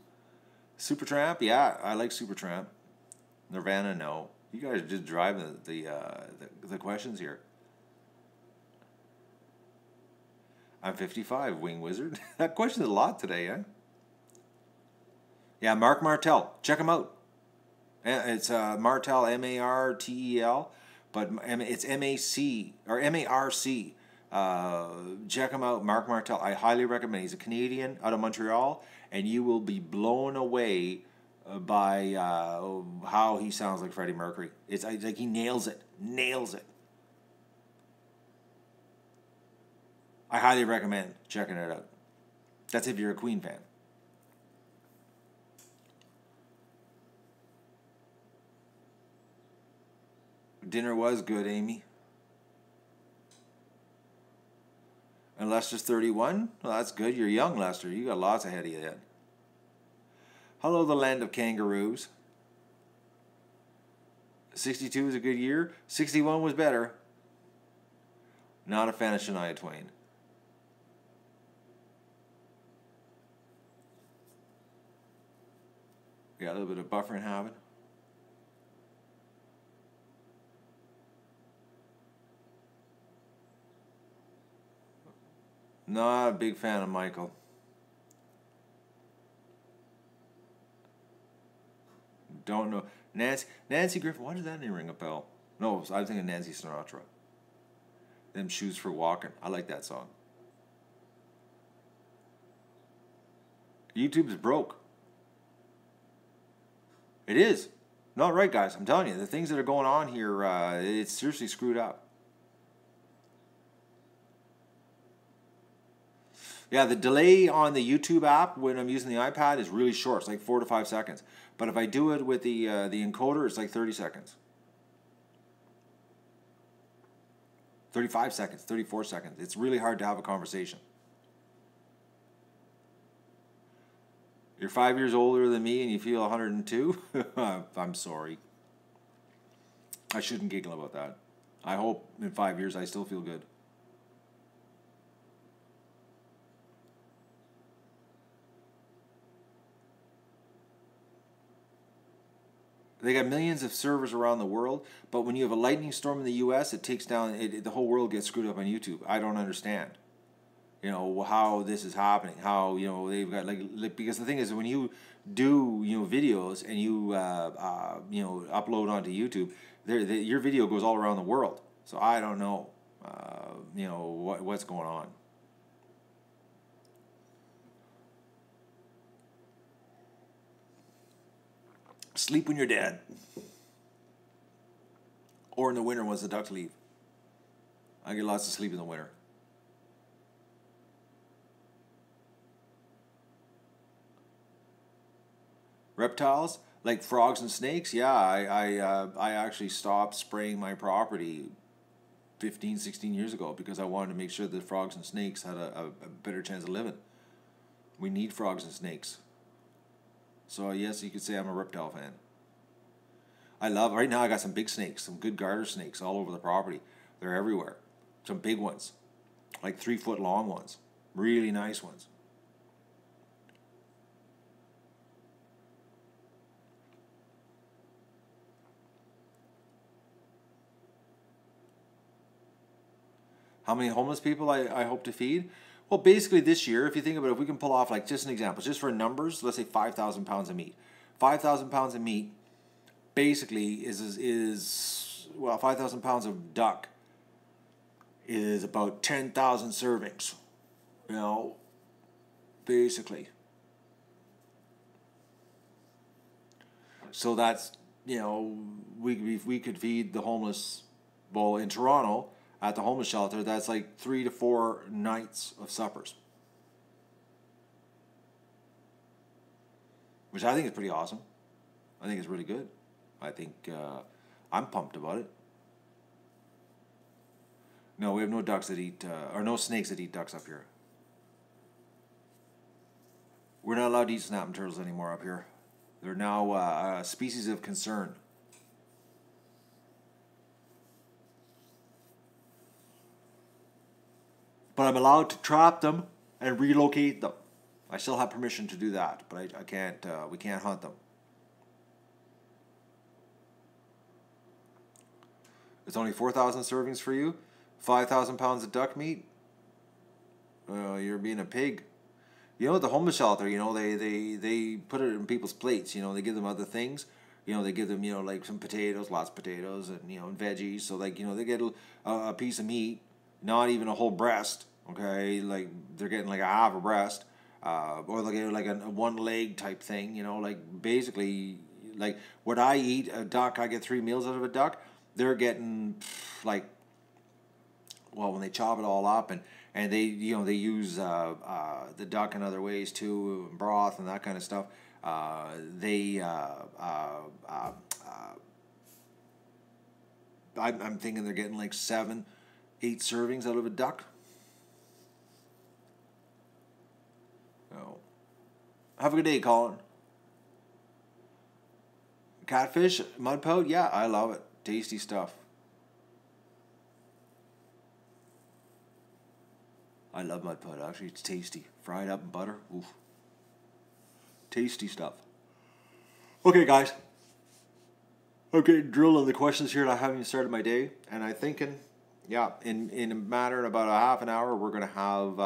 Supertramp, yeah, I like Supertramp. Nirvana, no. You guys are just driving the questions here. I'm 55, Wing Wizard. That question's a lot today, eh? Yeah, Mark Martel. Check him out. It's Martel, M-A-R-T-E-L, but it's M-A-C, or M-A-R-C. Check him out, Mark Martel. I highly recommend. He's a Canadian out of Montreal, and you will be blown away by how he sounds like Freddie Mercury. It's like he nails it. I highly recommend checking it out. That's if you're a Queen fan. Dinner was good, Amy. And Lester's 31? Well, that's good. You're young, Lester. You got lots ahead of you yet. Hello, the land of kangaroos. 62 was a good year. 61 was better. Not a fan of Shania Twain. Got a little bit of buffering happening. Not a big fan of Michael. Don't know. Nancy Griffin, why does that name ring a bell? No, I was thinking Nancy Sinatra. Them Shoes for Walking. I like that song. YouTube's broke. It is. Not right, guys. I'm telling you. The things that are going on here, it's seriously screwed up. Yeah, the delay on the YouTube app when I'm using the iPad is really short. It's like 4 to 5 seconds. But if I do it with the encoder, it's like 30 seconds. 35 seconds, 34 seconds. It's really hard to have a conversation. You're 5 years older than me and you feel 102? I'm sorry. I shouldn't giggle about that. I hope in 5 years I still feel good. They got millions of servers around the world, but when you have a lightning storm in the U.S., it takes down, the whole world gets screwed up on YouTube. I don't understand, how this is happening. How, they've got, because the thing is, when you do, videos and you, upload onto YouTube, your video goes all around the world. So I don't know, what's going on. Sleep when you're dead. Or in the winter once the ducks leave. I get lots of sleep in the winter. Reptiles, like frogs and snakes, yeah, I actually stopped spraying my property 15, 16 years ago because I wanted to make sure that frogs and snakes had a better chance of living. We need frogs and snakes. So yes, you could say I'm a reptile fan. Right now I got some big snakes, some good garter snakes all over the property. They're everywhere. Some big ones, like 3 foot long ones. Really nice ones. How many homeless people I hope to feed? Well, basically this year, if you think about it, if we can pull off, like, just an example, just for numbers, let's say 5,000 pounds of meat. 5,000 pounds of meat basically is 5,000 pounds of duck is about 10,000 servings, basically. So that's, we could feed the homeless, well, in Toronto, at the homeless shelter, that's like 3 to 4 nights of suppers. Which I think is pretty awesome. I think it's really good. I think I'm pumped about it. No, we have no ducks that eat, or no snakes that eat ducks up here. We're not allowed to eat snapping turtles anymore up here. They're now a species of concern. But I'm allowed to trap them and relocate them. I still have permission to do that, but I can't. We can't hunt them. It's only 4,000 servings for you. 5,000 pounds of duck meat. You're being a pig. At the homeless shelter, they put it in people's plates. They give them other things. They give them, like some potatoes, lots of potatoes, and and veggies. So they get a piece of meat, not even a whole breast. Okay, like they're getting like a half a breast, or they get like a one leg type thing. Like basically, like what I eat a duck, I get 3 meals out of a duck. They're getting when they chop it all up and they they use the duck in other ways too, broth and that kind of stuff. I'm thinking they're getting like 7, 8 servings out of a duck. So, have a good day, Colin. Catfish, mud pout, yeah, I love it. Tasty stuff. I love mud pout, actually. It's tasty. Fried up in butter. Oof. Tasty stuff. Okay, guys. Okay, drilling the questions here, and I haven't even started my day. And I'm thinking, yeah, in a matter of about a half an hour, we're going to have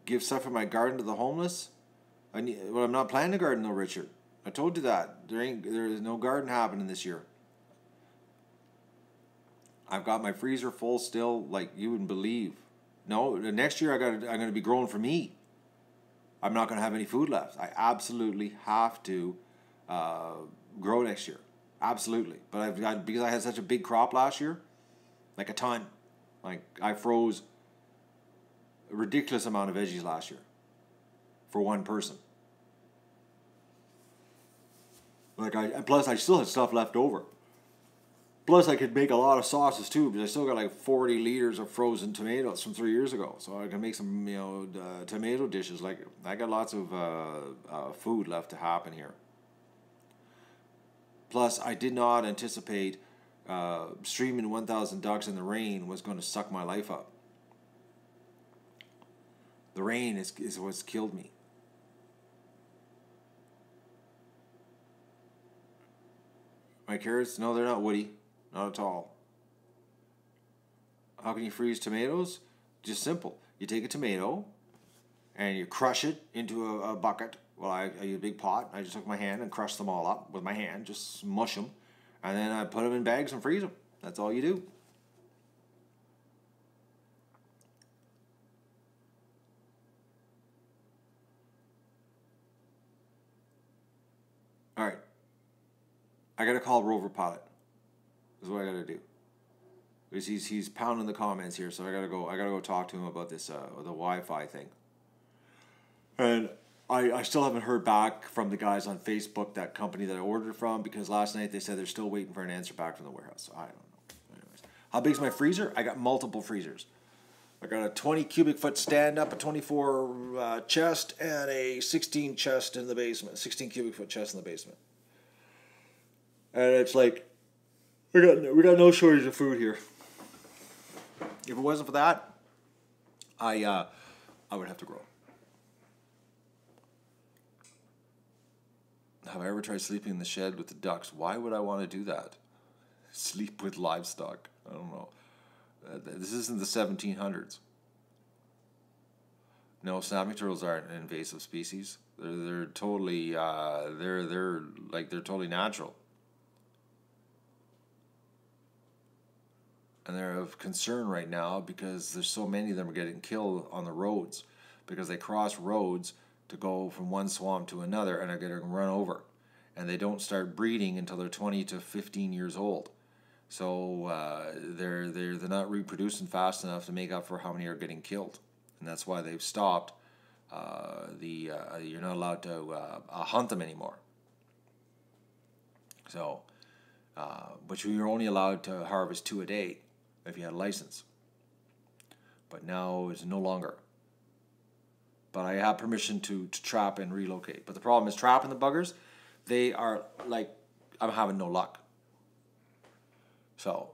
give stuff from my garden to the homeless. I'm not planting a garden though, Richard. I told you that. There is no garden happening this year. I've got my freezer full still, like you wouldn't believe. No, next year I'm going to be growing for me. I'm not going to have any food left. I absolutely have to grow next year. Absolutely. But because I had such a big crop last year, like a ton. Like I froze a ridiculous amount of veggies last year for one person. Plus I still had stuff left over. Plus I could make a lot of sauces too, because I still got like 40 liters of frozen tomatoes from 3 years ago. So I can make some, tomato dishes. Like I got lots of food left to happen here. Plus I did not anticipate streaming 1,000 ducks in the rain was going to suck my life up. The rain is what's killed me. My carrots? No, they're not woody. Not at all. How can you freeze tomatoes? Just simple. You take a tomato and you crush it into a bucket. Well, I use a big pot. I just took my hand and crushed them all up with my hand. Just smush them. And then I put them in bags and freeze them. That's all you do. All right. I got to call Rover Pilot. Is what I got to do. Because he's pounding the comments here, so I gotta go talk to him about this the Wi-Fi thing. And I still haven't heard back from the guys on Facebook, that company that I ordered from, because last night they said they're still waiting for an answer back from the warehouse. So I don't know. Anyways, how big's my freezer? I got multiple freezers. I got a 20 cubic foot stand up, a 24 chest, and a 16 chest in the basement. 16 cubic foot chest in the basement. And it's like, we got no shortage of food here. If it wasn't for that, I would have to grow. Have I ever tried sleeping in the shed with the ducks? Why would I want to do that? Sleep with livestock? I don't know. This isn't the 1700s. No, snapping turtles aren't an invasive species. They're totally they're totally natural. And they're of concern right now because there's so many of them are getting killed on the roads because they cross roads to go from one swamp to another and are getting run over. And they don't start breeding until they're 20 to 15 years old. So they're not reproducing fast enough to make up for how many are getting killed. And that's why they've stopped. You're not allowed to hunt them anymore. So, but you're only allowed to harvest 2 a day if you had a license. But now it's no longer. But I have permission to trap and relocate. But the problem is trapping the buggers, they are like, I'm having no luck. So,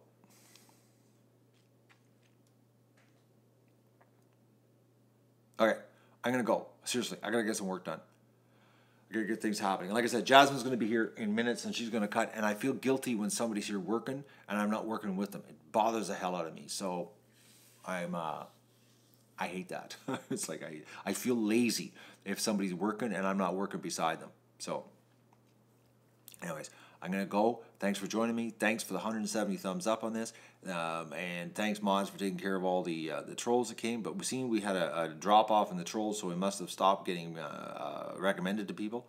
okay, I'm going to go. Seriously, I got to get some work done. I got to get things happening. And like I said, Jasmine's going to be here in minutes and she's going to cut. And I feel guilty when somebody's here working and I'm not working with them. It bothers the hell out of me. So, I hate that. It's like I feel lazy if somebody's working and I'm not working beside them. So, anyways, I'm going to go. Thanks for joining me. Thanks for the 170 thumbs up on this. And thanks, Mods, for taking care of all the trolls that came. But we had a drop-off in the trolls, so we must have stopped getting recommended to people.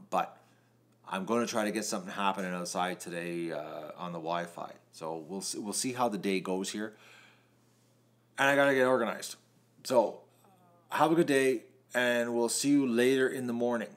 But I'm going to try to get something happening outside today on the Wi-Fi. So we'll see how the day goes here. And I got to get organized. So have a good day, and we'll see you later in the morning.